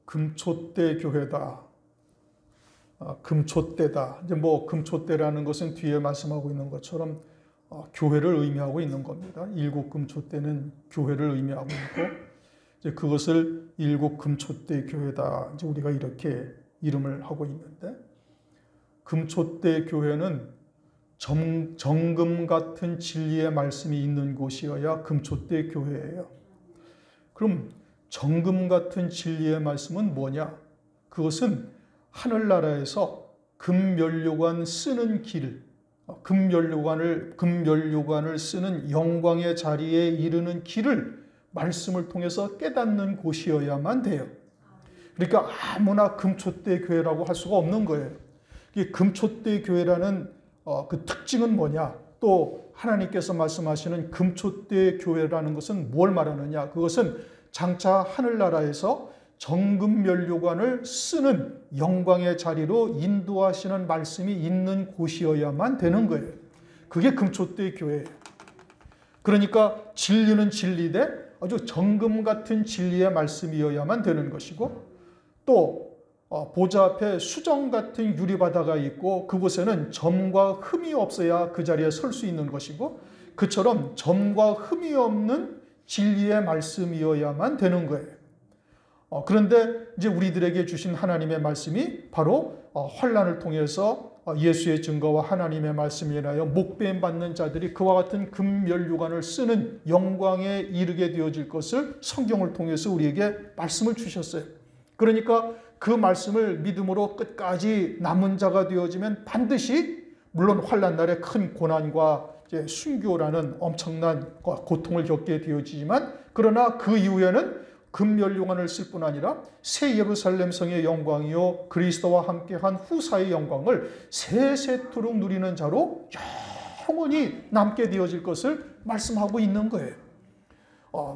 금초대 교회다. 금초대다. 이제 금초대라는 것은 뒤에 말씀하고 있는 것처럼 교회를 의미하고 있는 겁니다. 일곱 금초대는 교회를 의미하고 있고, 이제 그것을 일곱 금초대 교회다. 이제 우리가 이렇게 이름을 하고 있는데, 금초대 교회는 정금 같은 진리의 말씀이 있는 곳이어야 금초대 교회예요. 그럼 정금 같은 진리의 말씀은 뭐냐? 그것은 하늘나라에서 금연료관 쓰는 길, 금연료관을 쓰는 영광의 자리에 이르는 길을 말씀을 통해서 깨닫는 곳이어야만 돼요. 그러니까 아무나 금초대 교회라고 할 수가 없는 거예요. 이 금초대 교회라는 그 특징은 뭐냐? 또 하나님께서 말씀하시는 금초대 교회라는 것은 뭘 말하느냐? 그것은 장차 하늘나라에서 정금연료관을 쓰는 영광의 자리로 인도하시는 말씀이 있는 곳이어야만 되는 거예요. 그게 금초대 교회예요. 그러니까 진리는 진리되 아주 정금 같은 진리의 말씀이어야만 되는 것이고, 또 보좌 앞에 수정 같은 유리바다가 있고 그곳에는 점과 흠이 없어야 그 자리에 설 수 있는 것이고, 그처럼 점과 흠이 없는 진리의 말씀이어야만 되는 거예요. 그런데 이제 우리들에게 주신 하나님의 말씀이 바로 환난을 통해서 예수의 증거와 하나님의 말씀에 인하여 목배임 받는 자들이 그와 같은 금연료관을 쓰는 영광에 이르게 되어질 것을 성경을 통해서 우리에게 말씀을 주셨어요. 그러니까 그 말씀을 믿음으로 끝까지 남은 자가 되어지면 반드시, 물론 환난날에 큰 고난과 순교라는 엄청난 고통을 겪게 되어지지만, 그러나 그 이후에는 금연료관을 쓸 뿐 아니라 새 예루살렘 성의 영광이요 그리스도와 함께한 후사의 영광을 세세토록 누리는 자로 영원히 남게 되어질 것을 말씀하고 있는 거예요.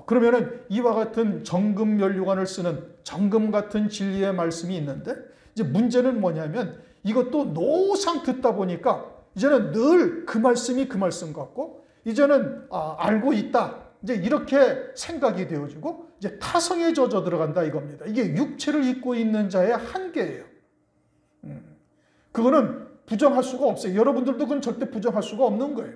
그러면은 이와 같은 정금연료관을 쓰는 정금 같은 진리의 말씀이 있는데, 이제 문제는 뭐냐면 이것도 노상 듣다 보니까 이제는 늘 그 말씀이 그 말씀 같고, 이제는 알고 있다, 이제 이렇게 생각이 되어지고 이제 타성에 젖어 들어간다 이겁니다. 이게 육체를 입고 있는 자의 한계예요. 그거는 부정할 수가 없어요. 여러분들도 그건 절대 부정할 수가 없는 거예요.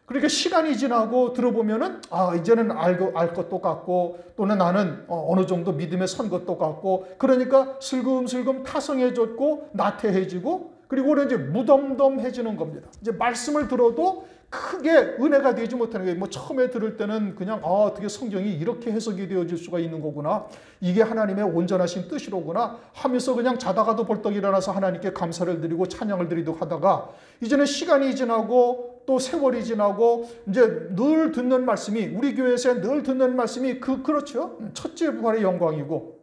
그러니까 시간이 지나고 들어보면은 이제는 알 것도 같고, 또는 나는 어느 정도 믿음에 선 것도 같고, 그러니까 슬금슬금 타성해졌고 나태해지고, 그리고 이제 무덤덤해지는 겁니다. 이제 말씀을 들어도 크게 은혜가 되지 못하는 거예요. 처음에 들을 때는 그냥 어떻게 성경이 이렇게 해석이 되어질 수가 있는 거구나, 이게 하나님의 온전하신 뜻이로구나 하면서 그냥 자다가도 벌떡 일어나서 하나님께 감사를 드리고 찬양을 드리도록 하다가, 이제는 시간이 지나고 또 세월이 지나고 이제 늘 듣는 말씀이, 우리 교회에서 늘 듣는 말씀이 그렇죠. 첫째 부활의 영광이고,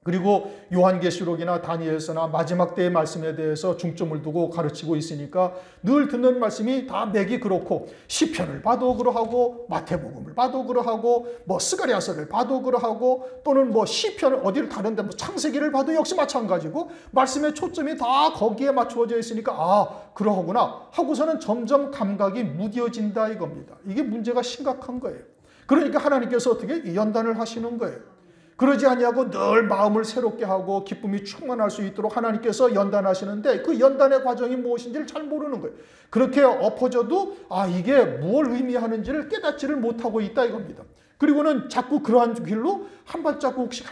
그리고 요한계시록이나 다니엘서나 마지막 때의 말씀에 대해서 중점을 두고 가르치고 있으니까 늘 듣는 말씀이 다 맥이 그렇고, 시편을 봐도 그러하고 마태복음을 봐도 그러하고 스가랴서를 봐도 그러하고, 또는 시편을 어디를 다른데 창세기를 봐도 역시 마찬가지고, 말씀의 초점이 다 거기에 맞추어져 있으니까 그러하구나 하고서는 점점 감각이 무뎌진다 이겁니다. 이게 문제가 심각한 거예요. 그러니까 하나님께서 어떻게 연단을 하시는 거예요. 그러지 아니하고 늘 마음을 새롭게 하고 기쁨이 충만할 수 있도록 하나님께서 연단하시는데, 그 연단의 과정이 무엇인지를 잘 모르는 거예요. 그렇게 엎어져도 이게 무엇을 의미하는지를 깨닫지를 못하고 있다 이겁니다. 그리고는 자꾸 그러한 길로 한 발자국씩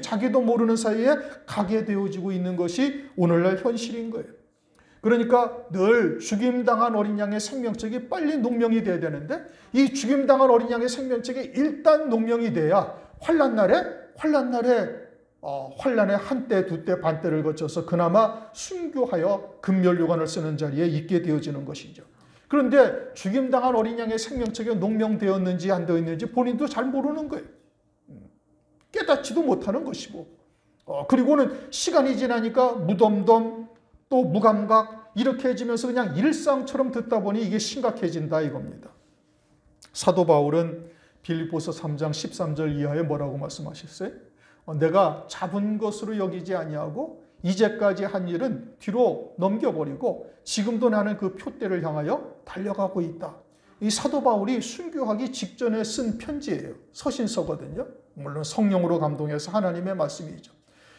자기도 모르는 사이에 가게 되어지고 있는 것이 오늘날 현실인 거예요. 그러니까 늘 죽임당한 어린 양의 생명책이 빨리 농명이 돼야 되는데, 이 죽임당한 어린 양의 생명책이 일단 농명이 돼야 환난날에 한때 두때 반때를 거쳐서 그나마 순교하여 금연료관을 쓰는 자리에 있게 되어지는 것이죠. 그런데 죽임당한 어린 양의 생명책이 농명되었는지 안 되었는지 본인도 잘 모르는 거예요. 깨닫지도 못하는 것이고, 그리고는 시간이 지나니까 무덤덤 또 무감각 이렇게 해지면서 그냥 일상처럼 듣다 보니 이게 심각해진다 이겁니다. 사도 바울은 빌립보서 3장 13절 이하에 뭐라고 말씀하셨어요? 내가 잡은 것으로 여기지 아니하고 이제까지 한 일은 뒤로 넘겨버리고 지금도 나는 그 표대를 향하여 달려가고 있다. 이 사도 바울이 순교하기 직전에 쓴 편지예요. 서신서거든요. 물론 성령으로 감동해서 하나님의 말씀이죠.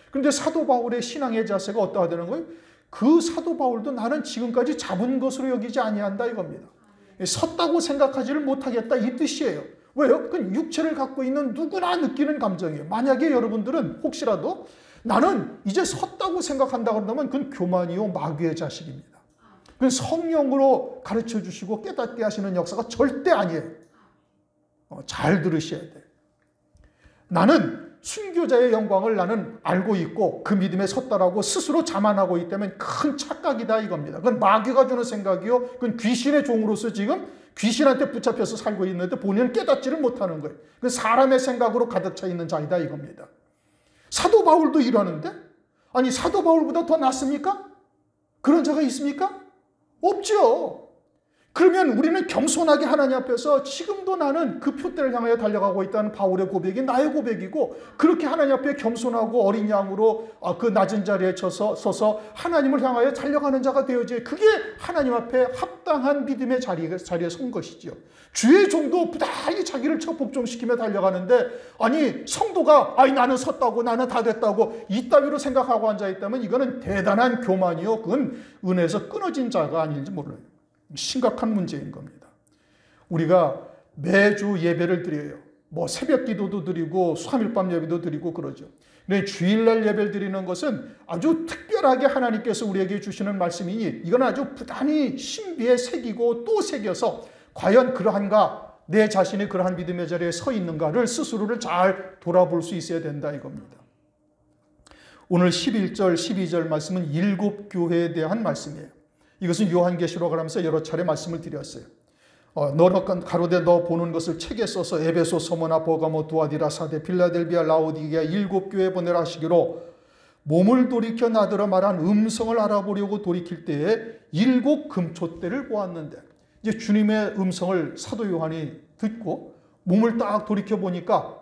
그런데 사도 바울의 신앙의 자세가 어떠하다는 거예요? 그 사도 바울도 나는 지금까지 잡은 것으로 여기지 아니한다 이겁니다. 섰다고 생각하지를 못하겠다 이 뜻이에요. 왜요? 그건 육체를 갖고 있는 누구나 느끼는 감정이에요. 만약에 여러분들은 혹시라도 나는 이제 섰다고 생각한다 그러면 그건 교만이요 마귀의 자식입니다. 그건 성령으로 가르쳐 주시고 깨닫게 하시는 역사가 절대 아니에요. 잘 들으셔야 돼요. 나는 순교자의 영광을 나는 알고 있고 그 믿음에 섰다라고 스스로 자만하고 있다면 큰 착각이다 이겁니다. 그건 마귀가 주는 생각이요. 그건 귀신의 종으로서 지금 귀신한테 붙잡혀서 살고 있는데 본인은 깨닫지를 못하는 거예요. 그건 사람의 생각으로 가득 차 있는 자이다 이겁니다. 사도 바울도 이러는데 아니 사도 바울보다 더 낫습니까? 그런 자가 있습니까? 없죠. 그러면 우리는 겸손하게 하나님 앞에서 지금도 나는 그 표대를 향하여 달려가고 있다는 바울의 고백이 나의 고백이고 그렇게 하나님 앞에 겸손하고 어린 양으로 그 낮은 자리에 서서 하나님을 향하여 달려가는 자가 되어야지 그게 하나님 앞에 합당한 믿음의 자리에 선 것이죠. 주의 종도 부단히 자기를 복종시키며 달려가는데 아니 성도가 아니 나는 섰다고 나는 다 됐다고 이따위로 생각하고 앉아있다면 이거는 대단한 교만이요. 그건 은혜에서 끊어진 자가 아닌지 몰라요. 심각한 문제인 겁니다. 우리가 매주 예배를 드려요. 뭐 새벽 기도도 드리고 3일밤 예배도 드리고 그러죠. 근데 주일날 예배를 드리는 것은 아주 특별하게 하나님께서 우리에게 주시는 말씀이니 이건 아주 부단히 신비에 새기고 또 새겨서 과연 그러한가 내 자신이 그러한 믿음의 자리에 서 있는가를 스스로를 잘 돌아볼 수 있어야 된다 이겁니다. 오늘 11절 12절 말씀은 7교회에 대한 말씀이에요. 이것은 요한계시록을 하면서 여러 차례 말씀을 드렸어요. 가로되 너 보는 것을 책에 써서 에베소, 서머나, 버가모, 두아디라, 사데, 필라델비아, 라오디게아 7교회에 보내라 하시기로 몸을 돌이켜 나더러 말한 음성을 알아보려고 돌이킬 때에 7 금초대를 보았는데 이제 주님의 음성을 사도 요한이 듣고 몸을 딱 돌이켜 보니까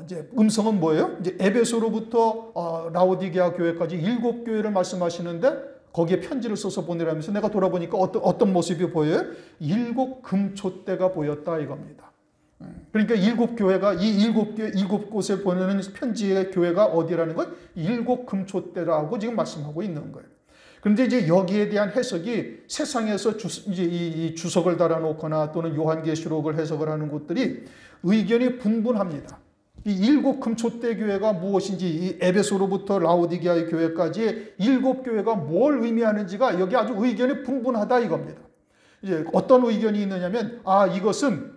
이제 음성은 뭐예요? 이제 에베소로부터 라오디게아 교회까지 7교회를 말씀하시는데 거기에 편지를 써서 보내라면서 내가 돌아보니까 어떤 모습이 보여요? 7 금초대가 보였다 이겁니다. 그러니까 7교회가 이 7곳에 보내는 편지의 교회가 어디라는 건 7 금초대라고 지금 말씀하고 있는 거예요. 그런데 이제 여기에 대한 해석이 세상에서 이제 이 주석을 달아놓거나 또는 요한계시록을 해석을 하는 곳들이 의견이 분분합니다. 이 7 금초대 교회가 무엇인지 이 에베소로부터 라오디게아의 교회까지 7교회가 뭘 의미하는지가 여기 아주 의견이 분분하다 이겁니다. 이제 어떤 의견이 있느냐면 이것은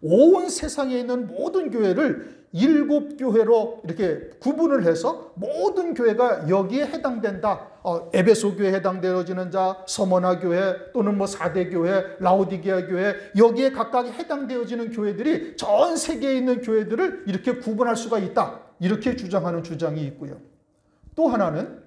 온 세상에 있는 모든 교회를 7교회로 이렇게 구분을 해서 모든 교회가 여기에 해당된다. 에베소 교회에 해당되어지는 자, 서머나 교회 또는 뭐 사대 교회, 라오디게아 교회 여기에 각각 해당되어지는 교회들이 전 세계에 있는 교회들을 이렇게 구분할 수가 있다. 이렇게 주장하는 주장이 있고요. 또 하나는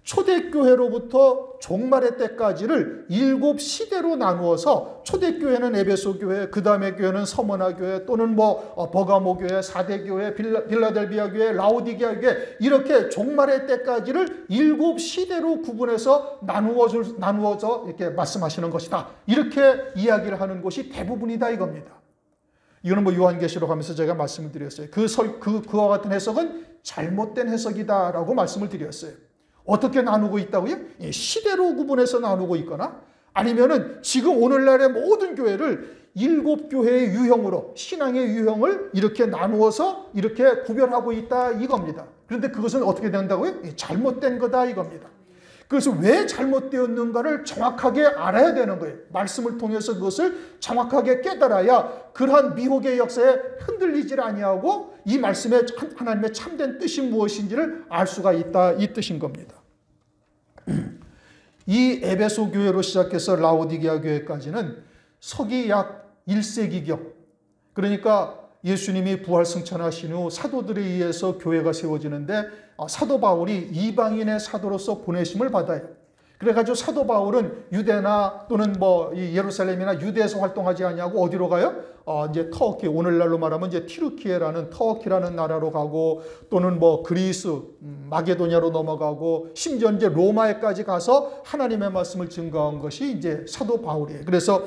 초대교회로부터 종말의 때까지를 7시대로 나누어서 초대교회는 에베소 교회, 그 다음에 교회는 서머나 교회 또는 버가모 교회, 사대 교회, 빌라델비아 교회, 라오디게아 교회 이렇게 종말의 때까지를 7시대로 구분해서 나누어져 이렇게 말씀하시는 것이다. 이렇게 이야기를 하는 것이 대부분이다 이겁니다. 이거는 요한계시록 하면서 제가 말씀을 드렸어요. 그와 같은 해석은 잘못된 해석이다라고 말씀을 드렸어요. 어떻게 나누고 있다고요? 시대로 구분해서 나누고 있거나 아니면은 지금 오늘날의 모든 교회를 7교회의 유형으로 신앙의 유형을 이렇게 나누어서 이렇게 구별하고 있다 이겁니다. 그런데 그것은 어떻게 된다고요? 잘못된 거다 이겁니다. 그래서 왜 잘못되었는가를 정확하게 알아야 되는 거예요. 말씀을 통해서 그것을 정확하게 깨달아야 그러한 미혹의 역사에 흔들리질 아니하고 이 말씀의 하나님의 참된 뜻이 무엇인지를 알 수가 있다 이 뜻인 겁니다. 이 에베소 교회로 시작해서 라오디게아 교회까지는 서기 약 1세기경 그러니까 예수님이 부활 승천하신 후 사도들에 의해서 교회가 세워지는데 사도 바울이 이방인의 사도로서 보내심을 받아요. 그래가지고 사도 바울은 유대나 또는 예루살렘이나 유대에서 활동하지 아니하고 어디로 가요? 이제 터키, 오늘날로 말하면 이제 티르키예라는 터키라는 나라로 가고 또는 그리스, 마게도냐로 넘어가고 심지어 이제 로마에까지 가서 하나님의 말씀을 증거한 것이 이제 사도 바울이에요. 그래서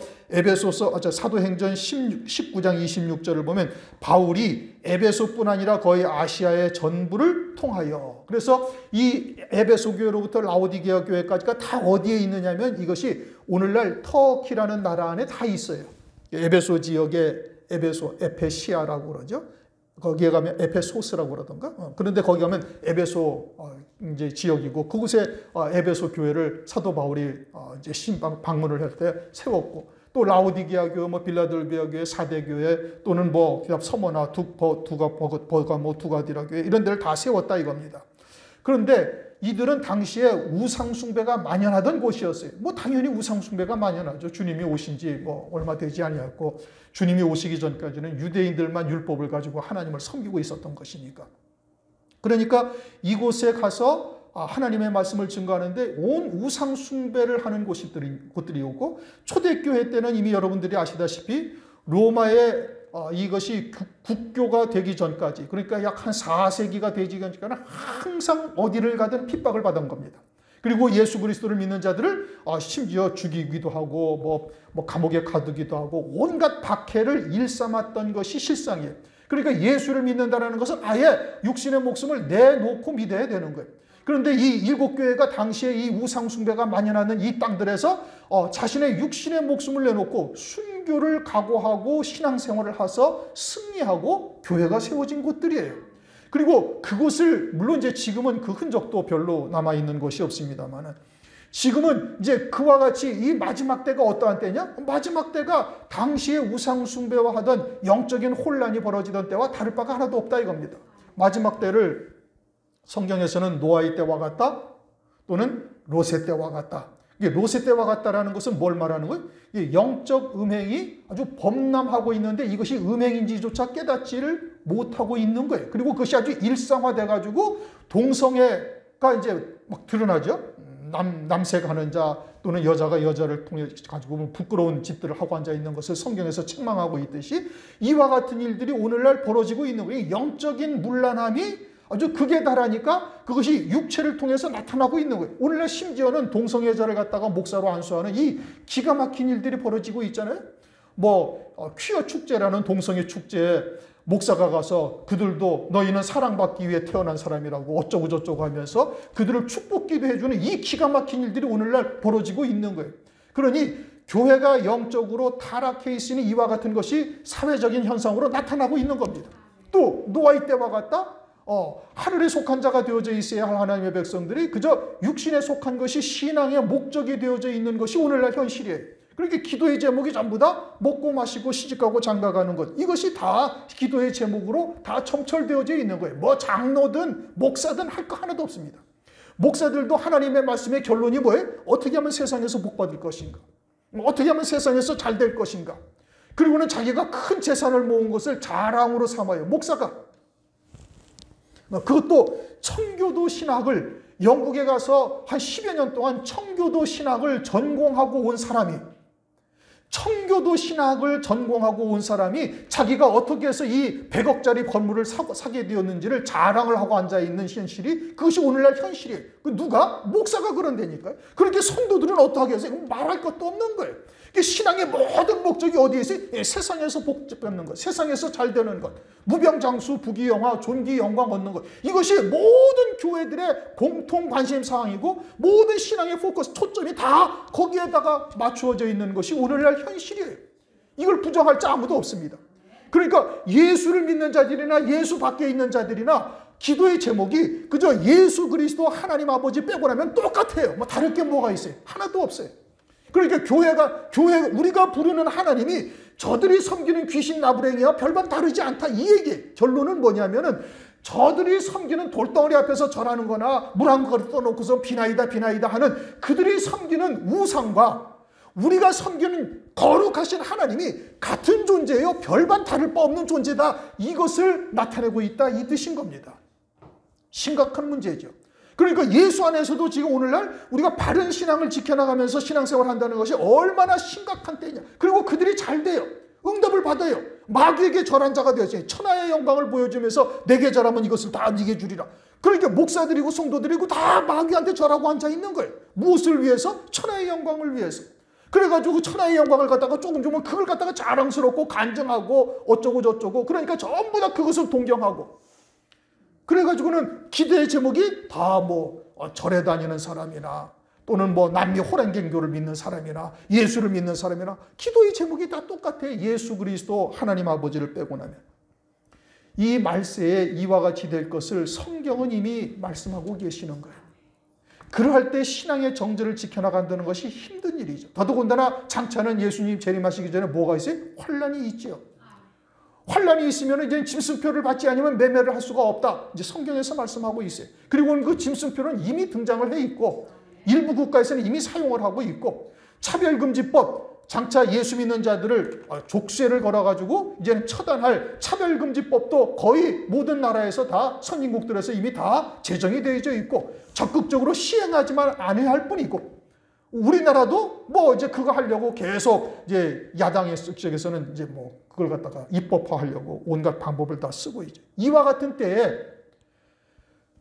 사도행전 19장 26절을 보면 바울이 에베소뿐 아니라 거의 아시아의 전부를 통하여, 그래서 이 에베소 교회로부터 라오디게아 교회까지가 다 어디에 있느냐면 이것이 오늘날 터키라는 나라 안에 다 있어요. 에베소 지역에 에페시아라고 그러죠. 거기에 가면 에페소스라고 그러던가. 그런데 거기 가면 에베소 이제 지역이고, 그곳에 에베소 교회를 사도 바울이 이제 방문을 할 때 세웠고, 또 라오디게아 교회, 빌라델비아 교회, 사대 교회, 또는 서머나, 두가디라 교회, 이런 데를 다 세웠다 이겁니다. 그런데 이들은 당시에 우상숭배가 만연하던 곳이었어요. 당연히 우상숭배가 만연하죠. 주님이 오신 지 얼마 되지 아니었고, 주님이 오시기 전까지는 유대인들만 율법을 가지고 하나님을 섬기고 있었던 것이니까. 그러니까 이곳에 가서 하나님의 말씀을 증거하는데 온 우상숭배를 하는 곳들이었고, 초대교회 때는 이미 여러분들이 아시다시피 로마의 이것이 국교가 되기 전까지, 그러니까 약 한 4세기가 되기 전까지는 항상 어디를 가든 핍박을 받은 겁니다. 그리고 예수 그리스도를 믿는 자들을 심지어 죽이기도 하고 감옥에 가두기도 하고 온갖 박해를 일삼았던 것이 실상이에요. 그러니까 예수를 믿는다는 것은 아예 육신의 목숨을 내놓고 믿어야 되는 거예요. 그런데 이 일곱 교회가 당시에 이 우상숭배가 만연하는 이 땅들에서 자신의 육신의 목숨을 내놓고 순교를 각오하고 신앙생활을 해서 승리하고 교회가 세워진 곳들이에요. 그리고 그곳을 물론 이제 지금은 그 흔적도 별로 남아있는 것이 없습니다만, 지금은 이제 그와 같이 이 마지막 때가 어떠한 때냐? 마지막 때가 당시에 우상숭배와 하던 영적인 혼란이 벌어지던 때와 다를 바가 하나도 없다 이겁니다. 마지막 때를 성경에서는 노아의 때와 같다, 또는 롯의 때와 같다. 이게 롯의 때와 같다라는 것은 뭘 말하는 거예요? 영적 음행이 아주 범람하고 있는데 이것이 음행인지조차 깨닫지를 못하고 있는 거예요. 그리고 그것이 아주 일상화돼 가지고 동성애가 이제 막 드러나죠. 남색하는 자, 또는 여자가 여자를 통해 가지고 부끄러운 짓들을 하고 앉아 있는 것을 성경에서 책망하고 있듯이 이와 같은 일들이 오늘날 벌어지고 있는 거예요. 영적인 문란함이 아주 극에 달하니까 그것이 육체를 통해서 나타나고 있는 거예요. 오늘날 심지어는 동성애자를 갖다가 목사로 안수하는 이 기가 막힌 일들이 벌어지고 있잖아요. 퀴어 축제라는 동성애 축제에 목사가 가서 그들도 너희는 사랑받기 위해 태어난 사람이라고 어쩌고 저쩌고 하면서 그들을 축복기도 해주는 이 기가 막힌 일들이 오늘날 벌어지고 있는 거예요. 그러니 교회가 영적으로 타락해 있으니 이와 같은 것이 사회적인 현상으로 나타나고 있는 겁니다. 또 노아의 때와 같다? 하늘에 속한 자가 되어져 있어야 할 하나님의 백성들이 그저 육신에 속한 것이 신앙의 목적이 되어져 있는 것이 오늘날 현실이에요. 그렇게 기도의 제목이 전부 다 먹고 마시고 시집가고 장가가는 것, 이것이 다 기도의 제목으로 다 첨철되어져 있는 거예요. 장로든 목사든 할 거 하나도 없습니다. 목사들도 하나님의 말씀의 결론이 뭐예요? 어떻게 하면 세상에서 복 받을 것인가? 어떻게 하면 세상에서 잘 될 것인가? 그리고는 자기가 큰 재산을 모은 것을 자랑으로 삼아요. 목사가. 그것도 청교도 신학을, 영국에 가서 한 10여 년 동안 청교도 신학을 전공하고 온 사람이, 청교도 신학을 전공하고 온 사람이 자기가 어떻게 해서 이 100억짜리 건물을 사게 되었는지를 자랑을 하고 앉아있는 현실이, 그것이 오늘날 현실이에요. 누가? 목사가 그런다니까요. 그렇게 성도들은 어떻게 해서 말할 것도 없는 거예요. 신앙의 모든 목적이 어디에 있어요? 세상에서 복 받는 것, 세상에서 잘 되는 것, 무병장수, 부귀영화, 존귀, 영광 얻는 것, 이것이 모든 교회들의 공통 관심사항이고 모든 신앙의 포커스, 초점이 다 거기에다가 맞추어져 있는 것이 오늘날 현실이에요. 이걸 부정할 자 아무도 없습니다. 그러니까 예수를 믿는 자들이나 예수 밖에 있는 자들이나 기도의 제목이 그저 예수 그리스도 하나님 아버지 빼고라면 똑같아요. 다를 게 뭐가 있어요? 하나도 없어요. 그러니까 우리가 부르는 하나님이 저들이 섬기는 귀신 나부랭이와 별반 다르지 않다, 이 얘기. 결론은 뭐냐면은 저들이 섬기는 돌덩어리 앞에서 절하는 거나 물 한 그릇 떠놓고서 비나이다 하는 그들이 섬기는 우상과 우리가 섬기는 거룩하신 하나님이 같은 존재예요. 별반 다를 바 없는 존재다. 이것을 나타내고 있다, 이 뜻인 겁니다. 심각한 문제죠. 그러니까 예수 안에서도 지금 오늘날 우리가 바른 신앙을 지켜나가면서 신앙생활을 한다는 것이 얼마나 심각한 때냐. 그리고 그들이 잘 돼요. 응답을 받아요. 마귀에게 절한 자가 되었어요. 천하의 영광을 보여주면서 내게 절하면 이것을 다 네게 주리라. 그러니까 목사들이고 성도들이고 다 마귀한테 절하고 앉아있는 거예요. 무엇을 위해서? 천하의 영광을 위해서. 그래가지고 천하의 영광을 갖다가 조금 주면 그걸 갖다가 자랑스럽고 간증하고 어쩌고 저쩌고, 그러니까 전부 다 그것을 동경하고, 그래가지고는 기도의 제목이 다 뭐 절에 다니는 사람이나 또는 뭐 남미 호랑갱교를 믿는 사람이나 예수를 믿는 사람이나 기도의 제목이 다 똑같아. 예수 그리스도 하나님 아버지를 빼고 나면. 이 말세에 이와 같이 될 것을 성경은 이미 말씀하고 계시는 거예요. 그러할 때 신앙의 정절을 지켜나간다는 것이 힘든 일이죠. 더더군다나 장차는 예수님 재림하시기 전에 뭐가 있어요? 환란이 있죠. 환란이 있으면 이제 짐승표를 받지 않으면 매매를 할 수가 없다. 이제 성경에서 말씀하고 있어요. 그리고 그 짐승표는 이미 등장을 해 있고 일부 국가에서는 이미 사용을 하고 있고, 차별금지법, 장차 예수 믿는 자들을 족쇄를 걸어가지고 이제는 처단할 차별금지법도 거의 모든 나라에서 다 선진국들에서 이미 다 제정이 되어져 있고 적극적으로 시행하지만 않아야 할 뿐이고, 우리나라도 뭐 이제 그거 하려고 계속 이제 야당의 쪽에서는 이제 뭐 그걸 갖다가 입법화하려고 온갖 방법을 다 쓰고 있죠. 이와 같은 때에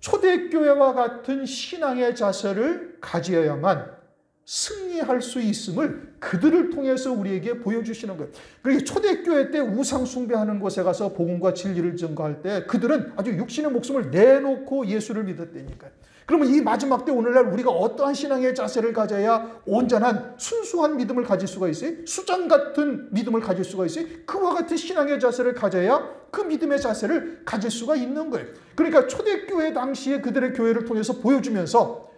초대교회와 같은 신앙의 자세를 가져야만 승리할 수 있음을 그들을 통해서 우리에게 보여주시는 거예요. 그러니까 초대교회 때 우상 숭배하는 곳에 가서 복음과 진리를 증거할 때 그들은 아주 육신의 목숨을 내놓고 예수를 믿었다니까요. 그러면 이 마지막 때 오늘날 우리가 어떠한 신앙의 자세를 가져야 온전한 순수한 믿음을 가질 수가 있어요? 수장 같은 믿음을 가질 수가 있어요? 그와 같은 신앙의 자세를 가져야 그 믿음의 자세를 가질 수가 있는 거예요. 그러니까 초대교회 당시에 그들의 교회를 통해서 보여주면서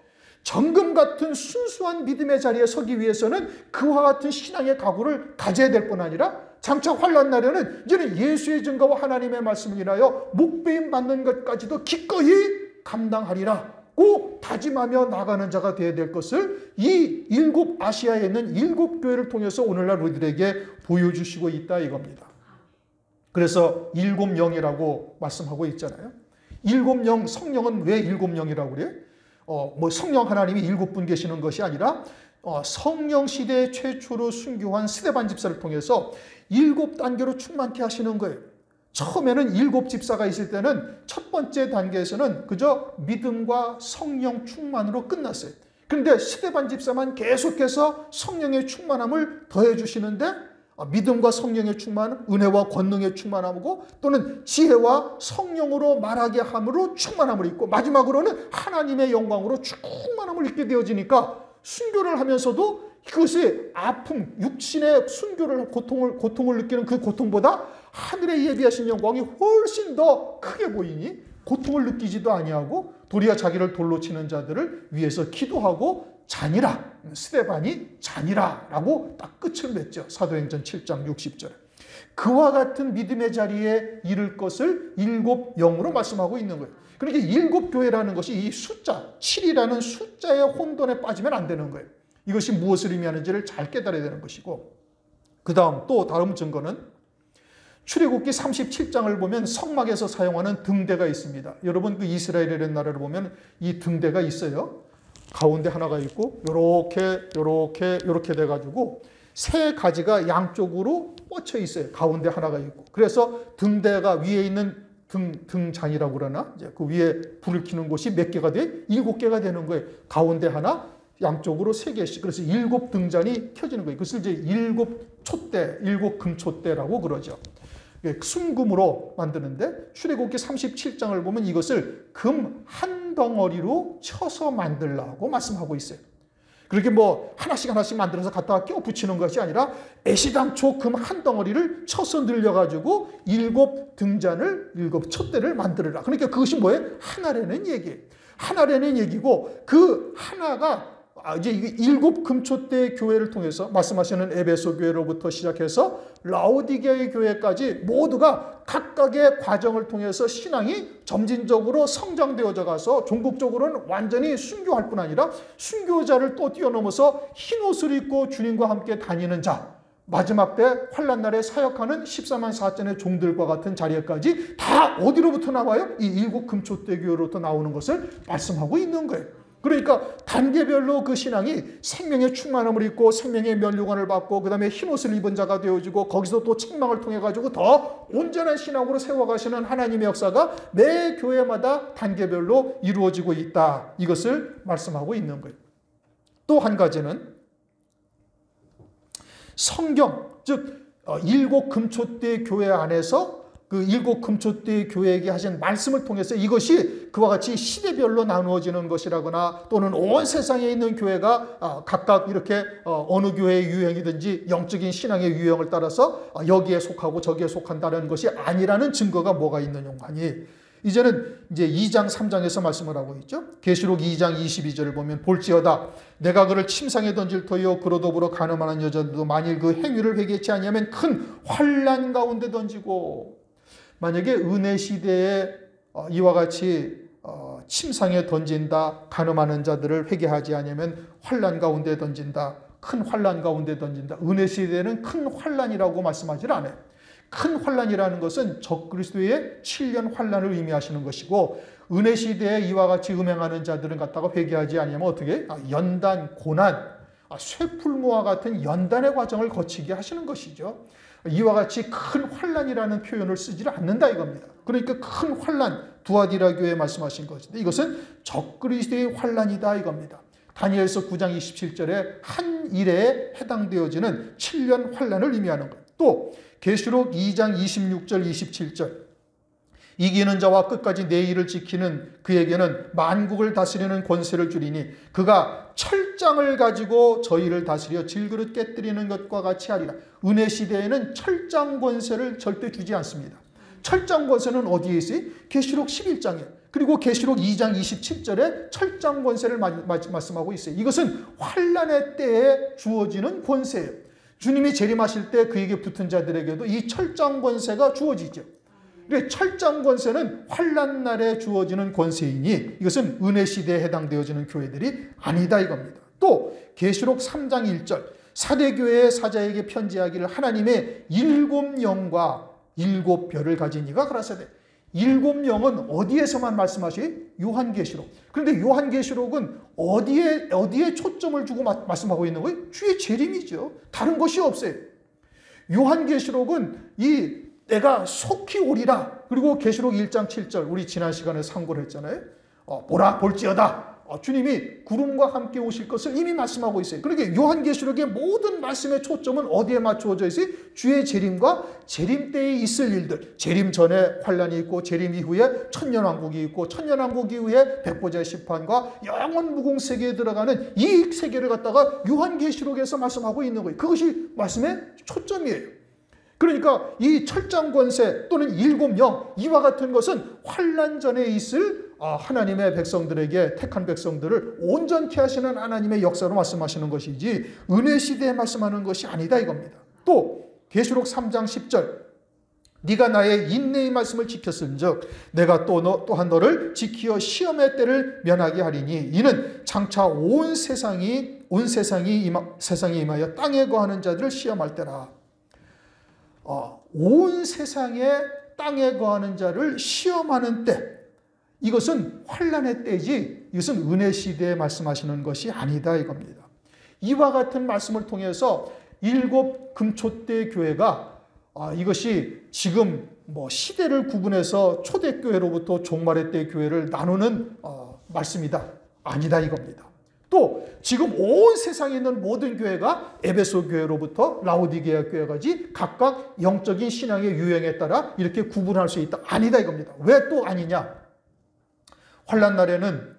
정금 같은 순수한 믿음의 자리에 서기 위해서는 그와 같은 신앙의 각오를 가져야 될 뿐 아니라 장차 환난 날에는 이제는 예수의 증거와 하나님의 말씀을 인하여 목배임 받는 것까지도 기꺼이 감당하리라 고 다짐하며 나가는 자가 되어야 될 것을 이 일곱 아시아에 있는 일곱 교회를 통해서 오늘날 우리들에게 보여주시고 있다 이겁니다. 그래서 일곱 영이라고 말씀하고 있잖아요. 일곱 영, 성령은 왜 일곱 영이라고 그래요? 뭐 성령 하나님이 일곱 분 계시는 것이 아니라 성령 시대 최초로 순교한 스데반 집사를 통해서 일곱 단계로 충만케 하시는 거예요. 처음에는 일곱 집사가 있을 때는 첫 번째 단계에서는 그저 믿음과 성령 충만으로 끝났어요. 그런데 스데반 집사만 계속해서 성령의 충만함을 더해 주시는데 믿음과 성령의 충만, 은혜와 권능의 충만함이고 또는 지혜와 성령으로 말하게 함으로 충만함을 입고 마지막으로는 하나님의 영광으로 충만함을 입게 되어지니까 순교를 하면서도 그것이 아픔, 육신의 순교를 고통을 느끼는 그 고통보다 하늘에 예비하신 영광이 훨씬 더 크게 보이니 고통을 느끼지도 아니하고 도리어 자기를 돌로 치는 자들을 위해서 기도하고 잔이라, 스데반이 잔이라라고 딱 끝을 맺죠. 사도행전 7장 60절에. 그와 같은 믿음의 자리에 이를 것을 일곱 영으로 말씀하고 있는 거예요. 그러니까 일곱 교회라는 것이 이 숫자, 7이라는 숫자의 혼돈에 빠지면 안 되는 거예요. 이것이 무엇을 의미하는지를 잘 깨달아야 되는 것이고, 그 다음 증거는 출애굽기 37장을 보면 성막에서 사용하는 등대가 있습니다. 여러분 그 이스라엘이라는 나라를 보면 이 등대가 있어요. 가운데 하나가 있고 요렇게 돼가지고 세 가지가 양쪽으로 뻗쳐 있어요. 가운데 하나가 있고. 그래서 등대가 위에 있는 등잔이라고 그러나 이제 그 위에 불을 켜는 곳이 몇 개가 돼? 7개가 되는 거예요. 가운데 하나, 양쪽으로 3개씩. 그래서 7 등잔이 켜지는 거예요. 그것을 이제 7 촛대, 7 금촛대라고 그러죠. 순금으로 만드는데 출애굽기 37장을 보면 이것을 금 한 덩어리로 쳐서 만들라고 말씀하고 있어요. 그렇게 뭐 하나씩 만들어서 갖다가 끼워 붙이는 것이 아니라 애시당초 금 한 덩어리를 쳐서 늘려가지고 7 등잔을 7 촛대를 만들어라. 그러니까 그것이 뭐예요? 하나라는 얘기예요. 하나라는 얘기고 그 하나가 이제 7 금촛대 교회를 통해서 말씀하시는 에베소 교회로부터 시작해서 라오디게의 교회까지 모두가 각각의 과정을 통해서 신앙이 점진적으로 성장되어져 가서 종국적으로는 완전히 순교할 뿐 아니라 순교자를 또 뛰어넘어서 흰옷을 입고 주님과 함께 다니는 자, 마지막 때 환난 날에 사역하는 14만 4천의 종들과 같은 자리에까지 다 어디로부터 나와요? 이 7 금촛대 교회로부터 나오는 것을 말씀하고 있는 거예요. 그러니까 단계별로 그 신앙이 생명의 충만함을 입고 생명의 면류관을 받고 그 다음에 흰옷을 입은 자가 되어지고 거기서 또 책망을 통해 가지고 더 온전한 신앙으로 세워가시는 하나님의 역사가 매 교회마다 단계별로 이루어지고 있다. 이것을 말씀하고 있는 거예요. 또 한 가지는 성경, 즉 일곱 금초대 교회 안에서 그 일곱 금초대 교회에게 하신 말씀을 통해서 이것이 그와 같이 시대별로 나누어지는 것이라거나 또는 온 세상에 있는 교회가 각각 이렇게 어느 교회의 유형이든지 영적인 신앙의 유형을 따라서 여기에 속하고 저기에 속한다는 것이 아니라는 증거가 뭐가 있는 용관이 이제는 이제 2장 3장에서 말씀을 하고 있죠. 계시록 2장 22절을 보면 볼지어다 내가 그를 침상에 던질 터이요 그로 더불어 가늠하는 여자들도 만일 그 행위를 회개치 아니하면 큰 환난 가운데 던지고 만약에 은혜 시대에 이와 같이 침상에 던진다 가늠하는 자들을 회개하지 않으면 환난 가운데 던진다 큰 환난 가운데 던진다 은혜 시대에는 큰 환난이라고 말씀하지 않아요. 큰 환난이라는 것은 적그리스도의 7년 환난을 의미하시는 것이고 은혜 시대에 이와 같이 음행하는 자들은 갖다가 회개하지 않으면 어떻게 연단, 고난, 쇠풀무와 같은 연단의 과정을 거치게 하시는 것이죠. 이와 같이 큰 환난이라는 표현을 쓰지 않는다 이겁니다. 그러니까 큰 환난, 두아디라 교회에 말씀하신 것인데 이것은 적그리스도의 환난이다 이겁니다. 다니엘서 9장 27절에 한 일에 해당되어지는 7년 환난을 의미하는 것. 또 계시록 2장 26절 27절 이기는 자와 끝까지 내 일을 지키는 그에게는 만국을 다스리는 권세를 주리니 그가 철장을 가지고 저희를 다스려 질그릇 깨뜨리는 것과 같이 하리라. 은혜 시대에는 철장 권세를 절대 주지 않습니다. 철장 권세는 어디에 있어요? 계시록 11장에 그리고 계시록 2장 27절에 철장 권세를 말씀하고 있어요. 이것은 환난의 때에 주어지는 권세예요. 주님이 재림하실 때 그에게 붙은 자들에게도 이 철장 권세가 주어지죠. 그러니까 철장 권세는 환난 날에 주어지는 권세이니 이것은 은혜 시대에 해당되어지는 교회들이 아니다 이겁니다. 또 계시록 3장 1절 사대교회의 사자에게 편지하기를 하나님의 7영과 7별을 가진 이가 가라사대 7영은 어디에서만 말씀하셔요? 요한계시록. 그런데 요한계시록은 어디에 초점을 주고 말씀하고 있는 거예요? 주의 재림이죠. 다른 것이 없어요. 요한계시록은 내가 속히 오리라. 그리고 계시록 1장 7절 우리 지난 시간에 상고를 했잖아요. 보라 볼지어다. 주님이 구름과 함께 오실 것을 이미 말씀하고 있어요. 그러니까 요한계시록의 모든 말씀의 초점은 어디에 맞추어져 있어요? 주의 재림과 재림 때에 있을 일들. 재림 전에 환란이 있고 재림 이후에 천년왕국이 있고 천년왕국 이후에 백보자의 심판과 영원 무궁 세계에 들어가는 이 세계를 갖다가 요한계시록에서 말씀하고 있는 거예요. 그것이 말씀의 초점이에요. 그러니까 이 철장 권세 또는 7영 이와 같은 것은 환난 전에 있을 하나님의 백성들에게 택한 백성들을 온전케 하시는 하나님의 역사로 말씀하시는 것이지 은혜 시대에 말씀하는 것이 아니다 이겁니다. 또 계시록 3장 10절 네가 나의 인내의 말씀을 지켰은즉 내가 또한 너를 지키어 시험의 때를 면하게 하리니 이는 장차 온 세상이 임하여 땅에 거하는 자들을 시험할 때라. 온 세상에 땅에 거하는 자를 시험하는 때 이것은 환난의 때이지 이것은 은혜 시대에 말씀하시는 것이 아니다 이겁니다. 이와 같은 말씀을 통해서 7 금초대 교회가 이것이 지금 시대를 구분해서 초대교회로부터 종말의 때 교회를 나누는 말씀이다. 아니다 이겁니다. 또 지금 온 세상에 있는 모든 교회가 에베소 교회로부터 라오디게아 교회까지 각각 영적인 신앙의 유형에 따라 이렇게 구분할 수 있다. 아니다 이겁니다. 왜 또 아니냐? 환난 날에는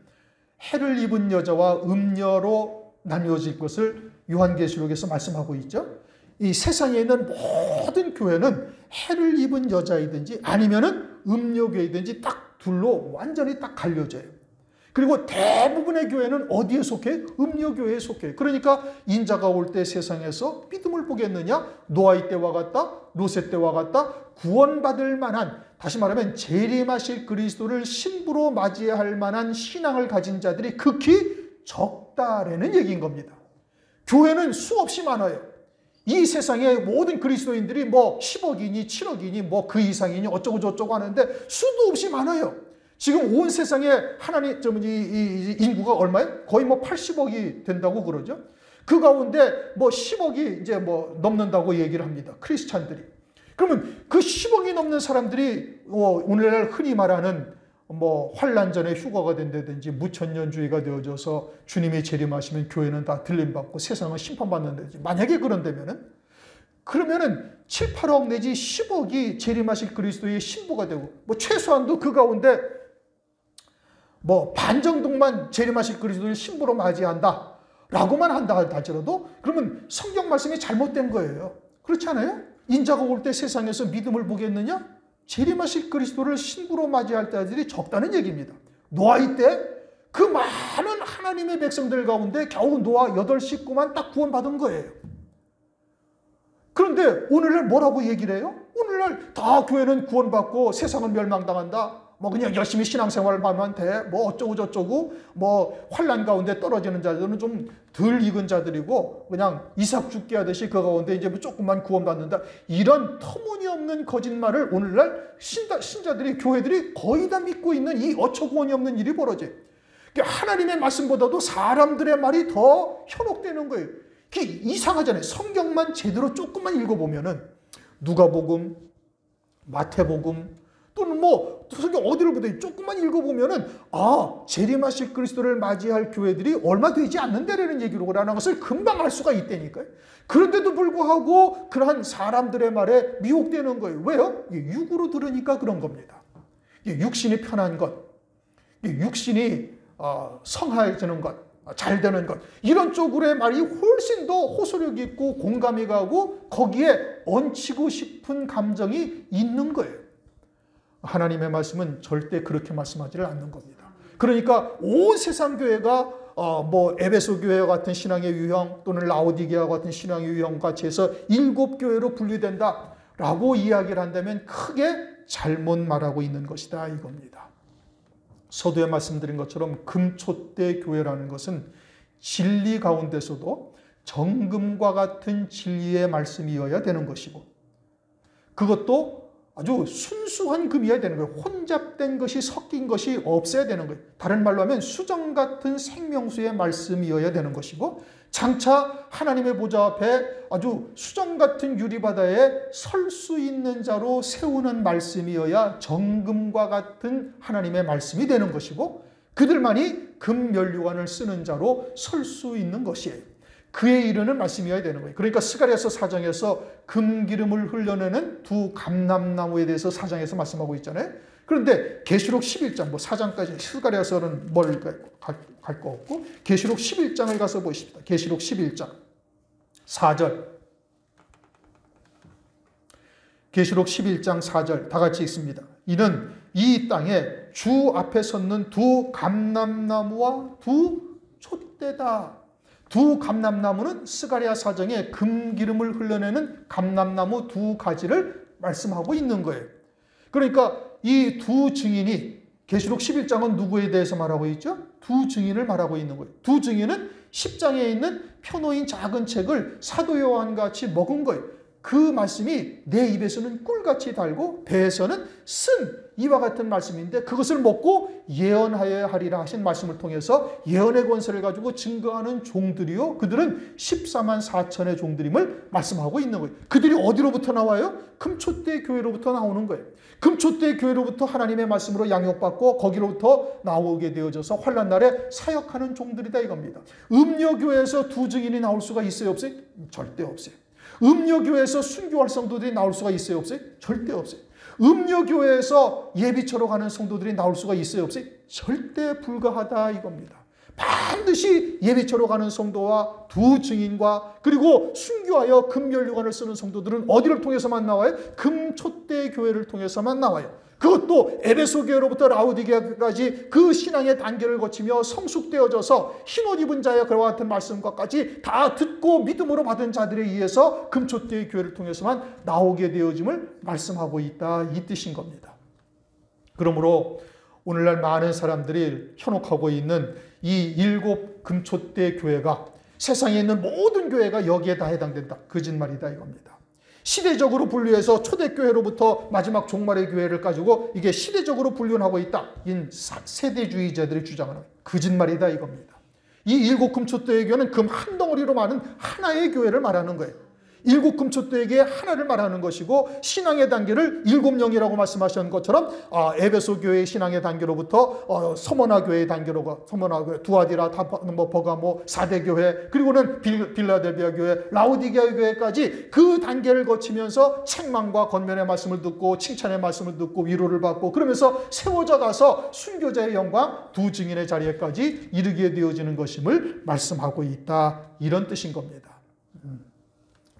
해를 입은 여자와 음녀로 나뉘어질 것을 요한계시록에서 말씀하고 있죠. 이 세상에 있는 모든 교회는 해를 입은 여자이든지 아니면은 음녀교회이든지 딱 둘로 완전히 딱 갈려져요. 그리고 대부분의 교회는 어디에 속해? 음녀교회에 속해. 그러니까 인자가 올 때 세상에서 믿음을 보겠느냐? 노아의 때와 같다? 롯의 때와 같다? 구원받을 만한, 다시 말하면 재림하실 그리스도를 신부로 맞이할 만한 신앙을 가진 자들이 극히 적다라는 얘기인 겁니다. 교회는 수없이 많아요. 이 세상의 모든 그리스도인들이 10억이니 7억이니 그 이상이니 어쩌고 저쩌고 하는데 수도 없이 많아요. 지금 온 세상에 하나님 이 인구가 얼마예요? 거의 80억이 된다고 그러죠. 그 가운데 10억이 이제 넘는다고 얘기를 합니다. 크리스찬들이. 그러면 그 10억이 넘는 사람들이 오늘날 흔히 말하는 환란 전에 휴거가 된다든지 무천년주의가 되어져서 주님이 재림하시면 교회는 다 들림받고 세상은 심판받는다든지 만약에 그런다면은 그러면은 7, 8억 내지 10억이 재림하실 그리스도의 신부가 되고, 뭐 최소한도 그 가운데 뭐 반 정도만 재림하실 그리스도의 신부로 맞이한다 라고만 한다 할지라도 그러면 성경 말씀이 잘못된 거예요. 그렇지 않아요? 인자가 올 때 세상에서 믿음을 보겠느냐? 재림하실 그리스도를 신부로 맞이할 때들이 적다는 얘기입니다. 노아의 때 그 많은 하나님의 백성들 가운데 겨우 노아 8 식구만 딱 구원받은 거예요. 그런데 오늘날 뭐라고 얘기를 해요? 오늘날 다 교회는 구원받고 세상은 멸망당한다. 뭐 그냥 열심히 신앙생활을 하면 돼. 뭐 어쩌고 저쩌고 뭐 환난 가운데 떨어지는 자들은 좀 덜 익은 자들이고 그냥 이삭 죽게 하듯이 그 가운데 이제 뭐 조금만 구원받는다. 이런 터무니없는 거짓말을 오늘날 신자들이 교회들이 거의 다 믿고 있는 이 어처구니 없는 일이 벌어져요. 하나님의 말씀보다도 사람들의 말이 더 현혹되는 거예요. 이상하잖아요. 성경만 제대로 조금만 읽어보면은 누가복음, 마태복음 또는 뭐 성경 어디를 보든 조금만 읽어보면은 재림하실 그리스도를 맞이할 교회들이 얼마 되지 않는다라는 얘기로라는 것을 금방 알 수가 있다니까요. 그런데도 불구하고 그러한 사람들의 말에 미혹되는 거예요. 왜요? 육으로 들으니까 그런 겁니다. 육신이 편한 것, 육신이 성화해지는 것, 잘 되는 것, 이런 쪽으로의 말이 훨씬 더 호소력 있고 공감이 가고 거기에 얹히고 싶은 감정이 있는 거예요. 하나님의 말씀은 절대 그렇게 말씀하지를 않는 겁니다. 그러니까 온 세상 교회가 뭐 에베소 교회와 같은 신앙의 유형 또는 라오디게아와 같은 신앙의 유형 같이 해서 7교회로 분류된다라고 이야기를 한다면 크게 잘못 말하고 있는 것이다 이겁니다. 서두에 말씀드린 것처럼 금초대 교회라는 것은 진리 가운데서도 정금과 같은 진리의 말씀이어야 되는 것이고 그것도 아주 순수한 금이어야 되는 거예요. 혼잡된 것이 섞인 것이 없어야 되는 거예요. 다른 말로 하면 수정 같은 생명수의 말씀이어야 되는 것이고 장차 하나님의 보좌 앞에 아주 수정 같은 유리바다에 설 수 있는 자로 세우는 말씀이어야 정금과 같은 하나님의 말씀이 되는 것이고 그들만이 금면류관을 쓰는 자로 설 수 있는 것이에요. 그에 이르는 말씀이어야 되는 거예요. 그러니까 스가랴서 4장에서 금기름을 흘려내는 두 감람나무에 대해서 4장에서 말씀하고 있잖아요. 그런데 계시록 11장, 뭐 4장까지 스가랴서는 뭘 갈 거 없고 계시록 11장을 가서 보십시다. 계시록 11장 4절. 계시록 11장 4절 다 같이 읽습니다. 이는 이 땅에 주 앞에 섰는 두 감람나무와 두 촛대다. 두 감람나무는 스가랴 4장에 금기름을 흘려내는 감람나무 두 가지를 말씀하고 있는 거예요. 그러니까 이 두 증인이 계시록 11장은 누구에 대해서 말하고 있죠? 두 증인을 말하고 있는 거예요. 두 증인은 10장에 있는 펴놓인 작은 책을 사도 요한같이 먹은 거예요. 그 말씀이 내 입에서는 꿀같이 달고 배에서는 쓴 이와 같은 말씀인데 그것을 먹고 예언하여야 하리라 하신 말씀을 통해서 예언의 권세를 가지고 증거하는 종들이요. 그들은 14만 4천의 종들임을 말씀하고 있는 거예요. 그들이 어디로부터 나와요? 금초대 교회로부터 나오는 거예요. 금초대 교회로부터 하나님의 말씀으로 양육받고 거기로부터 나오게 되어져서 환난 날에 사역하는 종들이다 이겁니다. 음료교회에서 두 증인이 나올 수가 있어요? 없어요? 절대 없어요. 음료교회에서 순교할 성도들이 나올 수가 있어요? 없어요? 절대 없어요. 음료교회에서 예비처로 가는 성도들이 나올 수가 있어요? 없어요? 절대 불가하다 이겁니다. 반드시 예비처로 가는 성도와 두 증인과 그리고 순교하여 금면류관을 쓰는 성도들은 어디를 통해서만 나와요? 금초대 교회를 통해서만 나와요. 그것도 에베소 교회로부터 라오디게아까지 그 신앙의 단계를 거치며 성숙되어져서 흰옷 입은 자의 그와 같은 말씀과까지 다 듣고 믿음으로 받은 자들에 의해서 금초대 교회를 통해서만 나오게 되어짐을 말씀하고 있다 이 뜻인 겁니다. 그러므로 오늘날 많은 사람들이 현혹하고 있는 이 7 금초대 교회가 세상에 있는 모든 교회가 여기에 다 해당된다. 거짓말이다 이겁니다. 시대적으로 분류해서 초대교회로부터 마지막 종말의 교회를 가지고 이게 시대적으로 분류하고 있다. 이 세대주의자들이 주장하는 거짓말이다 이겁니다. 이 7 금초대의 교회는 금 한 덩어리로 많은 하나의 교회를 말하는 거예요. 일곱 금촛대에게 하나를 말하는 것이고, 신앙의 단계를 일곱 영이라고 말씀하신 것처럼 에베소 교회의 신앙의 단계로부터 서머나 교회의 단계로, 서머나 교회, 두아디라, 버가모, 사대 교회, 그리고는 빌라델비아 교회, 라오디게아 교회까지 그 단계를 거치면서 책망과 권면의 말씀을 듣고 칭찬의 말씀을 듣고 위로를 받고, 그러면서 세워져 가서 순교자의 영광, 두 증인의 자리에까지 이르게 되어지는 것임을 말씀하고 있다, 이런 뜻인 겁니다.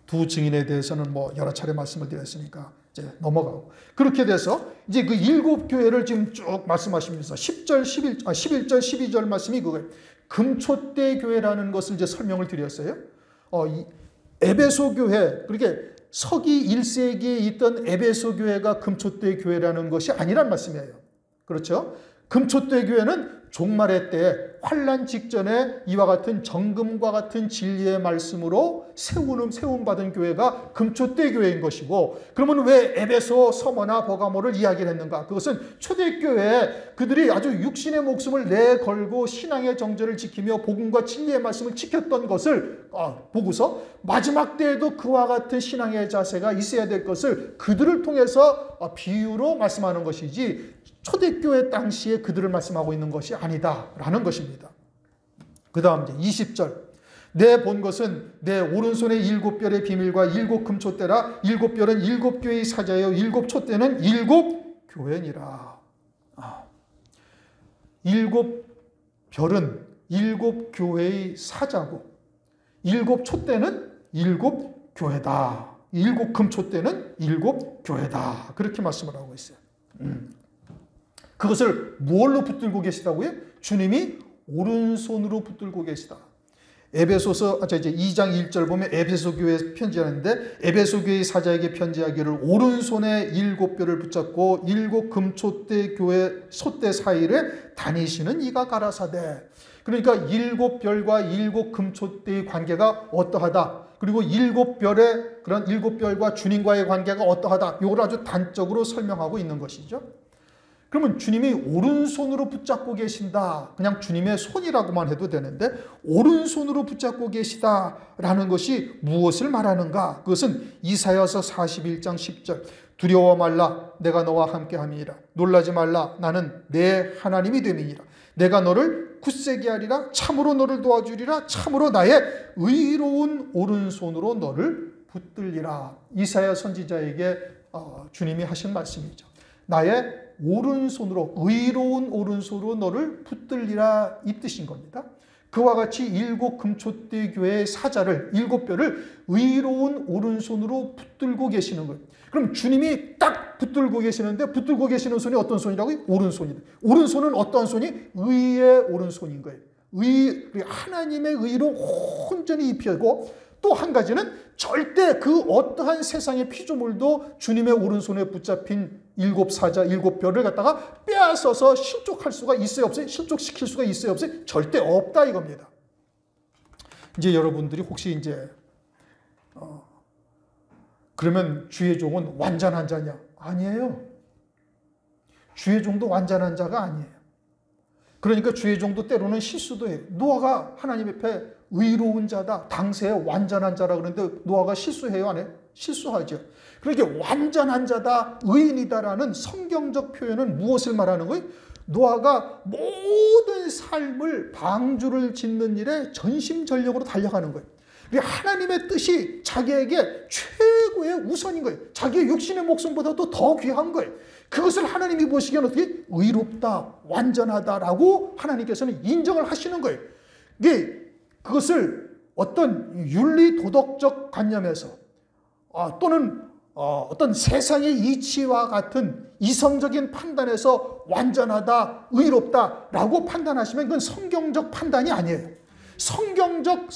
두 증인에 대해서는 여러 차례 말씀을 드렸으니까 이제 넘어가고, 그렇게 돼서 이제 그 일곱 교회를 지금 쭉 말씀하시면서 10절, 11절, 12절 말씀이 그거예요. 금촛대 교회라는 것을 이제 설명을 드렸어요. 에베소 교회, 그렇게 서기 1세기에 있던 에베소 교회가 금촛대 교회라는 것이 아니란 말씀이에요. 그렇죠? 금촛대 교회는 종말의 때에 환난 직전에 이와 같은 정금과 같은 진리의 말씀으로 세움받은 교회가 금촛대 교회인 것이고, 그러면 왜 에베소, 서머나 버가모를 이야기를 했는가? 그것은 초대교회에 그들이 아주 육신의 목숨을 내걸고 신앙의 정절을 지키며 복음과 진리의 말씀을 지켰던 것을 보고서 마지막 때에도 그와 같은 신앙의 자세가 있어야 될 것을 그들을 통해서 비유로 말씀하는 것이지, 초대교회 당시에 그들을 말씀하고 있는 것이 아니다라는 것입니다. 그 다음 이제 20절. 내 본 것은 내 오른손의 일곱 별의 비밀과 일곱 금촛대라. 일곱 별은 일곱 교회의 사자요, 일곱 촛대는 일곱 교회니라. 일곱 별은 일곱 교회의 사자고, 일곱 촛대는 일곱 교회다. 일곱 금촛대는 일곱 교회다. 그렇게 말씀을 하고 있어요. 그것을 뭘로 붙들고 계시다고요? 주님이 오른손으로 붙들고 계시다. 에베소서 이제 2장 1절 보면 에베소 교회에 편지하는데, 에베소 교회의 사자에게 편지하기를 오른손에 일곱 별을 붙잡고 일곱 금촛대 교회 솥대 사이를 다니시는 이가 가라사대. 그러니까 일곱 별과 일곱 금촛대의 관계가 어떠하다, 그리고 일곱 별의 그런 일곱 별과 주님과의 관계가 어떠하다, 이걸 아주 단적으로 설명하고 있는 것이죠. 그러면 주님이 오른손으로 붙잡고 계신다, 그냥 주님의 손이라고만 해도 되는데 오른손으로 붙잡고 계시다라는 것이 무엇을 말하는가? 그것은 이사야서 41장 10절. 두려워 말라, 내가 너와 함께함이니라. 놀라지 말라, 나는 내 하나님이 됨이니라. 내가 너를 굳세게 하리라. 참으로 너를 도와주리라. 참으로 나의 의로운 오른손으로 너를 붙들리라. 이사야 선지자에게 주님이 하신 말씀이죠. 나의 오른손으로, 의로운 오른손으로 너를 붙들리라, 이 뜻인 겁니다. 그와 같이 일곱 금촛대 교회의 사자를, 일곱 별을 의로운 오른손으로 붙들고 계시는 거예요. 그럼 주님이 딱 붙들고 계시는데, 붙들고 계시는 손이 어떤 손이라고요? 오른손이다. 오른손은 어떤 손이? 의의 오른손인 거예요. 하나님의 의로 온전히 입혀고, 또 한 가지는 절대 그 어떠한 세상의 피조물도 주님의 오른손에 붙잡힌 일곱 사자, 일곱 별을 갖다가 빼앗아서 실족할 수가 있어요, 없어요? 실족시킬 수가 있어요, 없어요? 절대 없다, 이겁니다. 이제 여러분들이 혹시 이제 그러면 주의 종은 완전한 자냐? 아니에요. 주의 종도 완전한 자가 아니에요. 그러니까 주의 종도 때로는 실수도 해요. 노아가 하나님 앞에 의로운 자다, 당세에 완전한 자라 그러는데 노아가 실수해요, 안 해요? 실수하죠. 그러니까 완전한 자다, 의인이다라는 성경적 표현은 무엇을 말하는 거예요? 노아가 모든 삶을 방주를 짓는 일에 전심전력으로 달려가는 거예요. 하나님의 뜻이 자기에게 최고의 우선인 거예요. 자기의 육신의 목숨보다도 더 귀한 거예요. 그것을 하나님이 보시기에는 어떻게? 의롭다, 완전하다라고 하나님께서는 인정을 하시는 거예요. 그것을 어떤 윤리 도덕적 관념에서 또는 어떤 세상의 이치와 같은 이성적인 판단에서 완전하다, 의롭다라고 판단하시면 그건 성경적 판단이 아니에요. 성경적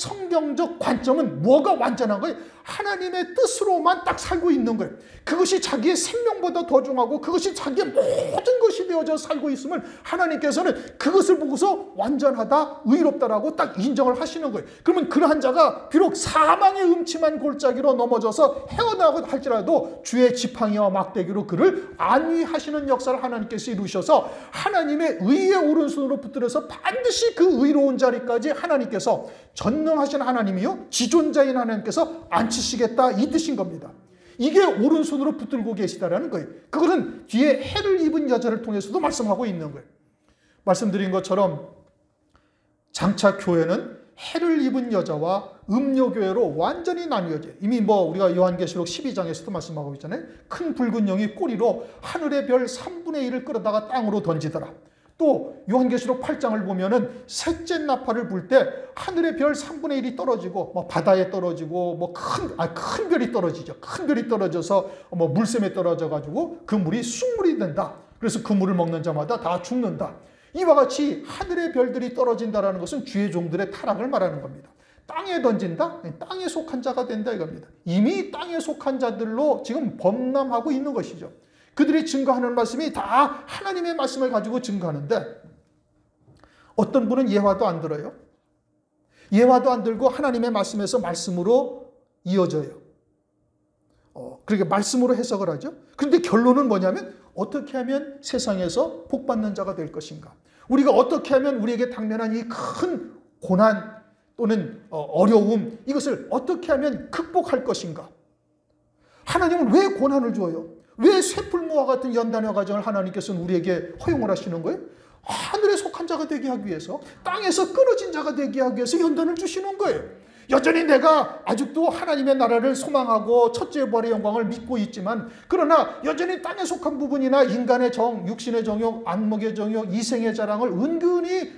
관점은 뭐가 완전한 거예요? 하나님의 뜻으로만 딱 살고 있는 거예요. 그것이 자기의 생명보다 더 중하고 그것이 자기의 모든 것이 되어져 살고 있음을 하나님께서는 그것을 보고서 완전하다, 의롭다라고 딱 인정을 하시는 거예요. 그러면 그러한 자가 비록 사망의 음침한 골짜기로 넘어져서 헤어나고 할지라도 주의 지팡이와 막대기로 그를 안위하시는 역사를 하나님께서 이루셔서 하나님의 의의 오른손으로 붙들어서 반드시 그 의로운 자리까지 하나님께서 전능하신 하나님이요 지존자인 하나님께서 앉히시는 다스시겠다 이 뜻인 겁니다. 이게 오른손으로 붙들고 계시다라는 거예요. 그거는 뒤에 해를 입은 여자를 통해서도 말씀하고 있는 거예요. 말씀드린 것처럼 장차 교회는 해를 입은 여자와 음녀교회로 완전히 나뉘어져요. 이미 우리가 요한계시록 12장에서도 말씀하고 있잖아요. 큰 붉은 영이 꼬리로 하늘의 별 3분의 1을 끌어다가 땅으로 던지더라. 또 요한계시록 8장을 보면은 셋째 나팔을 불 때 하늘의 별 3분의 1이 떨어지고 바다에 떨어지고 큰 별이 떨어지죠. 큰 별이 떨어져서 물샘에 떨어져 가지고 그 물이 쑥물이 된다. 그래서 그 물을 먹는 자마다 다 죽는다. 이와 같이 하늘의 별들이 떨어진다라는 것은 주의 종들의 타락을 말하는 겁니다. 땅에 던진다? 땅에 속한 자가 된다 이겁니다. 이미 땅에 속한 자들로 지금 범람하고 있는 것이죠. 그들이 증거하는 말씀이 다 하나님의 말씀을 가지고 증거하는데 어떤 분은 예화도 안 들어요. 예화도 안 들고 하나님의 말씀에서 말씀으로 이어져요. 그렇게 말씀으로 해석을 하죠. 그런데 결론은 뭐냐면 어떻게 하면 세상에서 복받는 자가 될 것인가? 우리가 어떻게 하면 우리에게 당면한 이 큰 고난 또는 어려움 이것을 어떻게 하면 극복할 것인가? 하나님은 왜 고난을 줘요? 왜 쇠풀무와 같은 연단의 과정을 하나님께서는 우리에게 허용을 하시는 거예요? 하늘에 속한 자가 되게 하기 위해서, 땅에서 끊어진 자가 되게 하기 위해서 연단을 주시는 거예요. 여전히 내가 아직도 하나님의 나라를 소망하고 첫째 부활의 영광을 믿고 있지만 그러나 여전히 땅에 속한 부분이나 인간의 정, 육신의 정욕, 안목의 정욕, 이생의 자랑을 은근히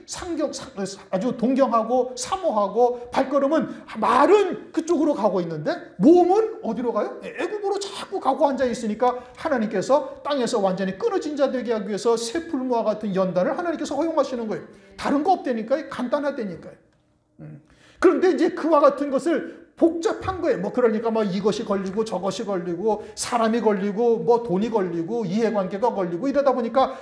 아주 동경하고 사모하고 발걸음은 말은 그쪽으로 가고 있는데 몸은 어디로 가요? 애굽으로 자꾸 가고 앉아 있으니까 하나님께서 땅에서 완전히 끊어진 자 되게 하기 위해서 쇠풀무와 같은 연단을 하나님께서 허용하시는 거예요. 다른 거 없다니까요. 간단하다니까요. 그런데 이제 그와 같은 것을 복잡한 거예요. 그러니까 이것이 걸리고 저것이 걸리고 사람이 걸리고 돈이 걸리고 이해관계가 걸리고 이러다 보니까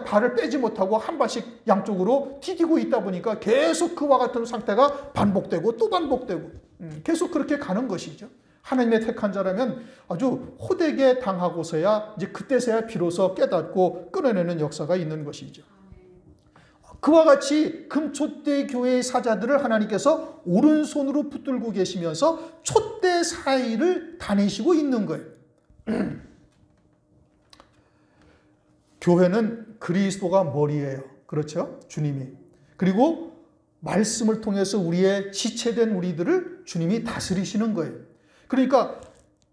발을 빼지 못하고 한 발씩 양쪽으로 디디고 있다 보니까 계속 그와 같은 상태가 반복되고 또 반복되고 계속 그렇게 가는 것이죠. 하나님의 택한 자라면 아주 호되게 당하고서야 이제 그때서야 비로소 깨닫고 끊어내는 역사가 있는 것이죠. 그와 같이 금촛대 교회의 사자들을 하나님께서 오른손으로 붙들고 계시면서 촛대 사이를 다니시고 있는 거예요. 교회는 그리스도가 머리예요. 그렇죠? 주님이. 그리고 말씀을 통해서 우리의 지체된 우리들을 주님이 다스리시는 거예요. 그러니까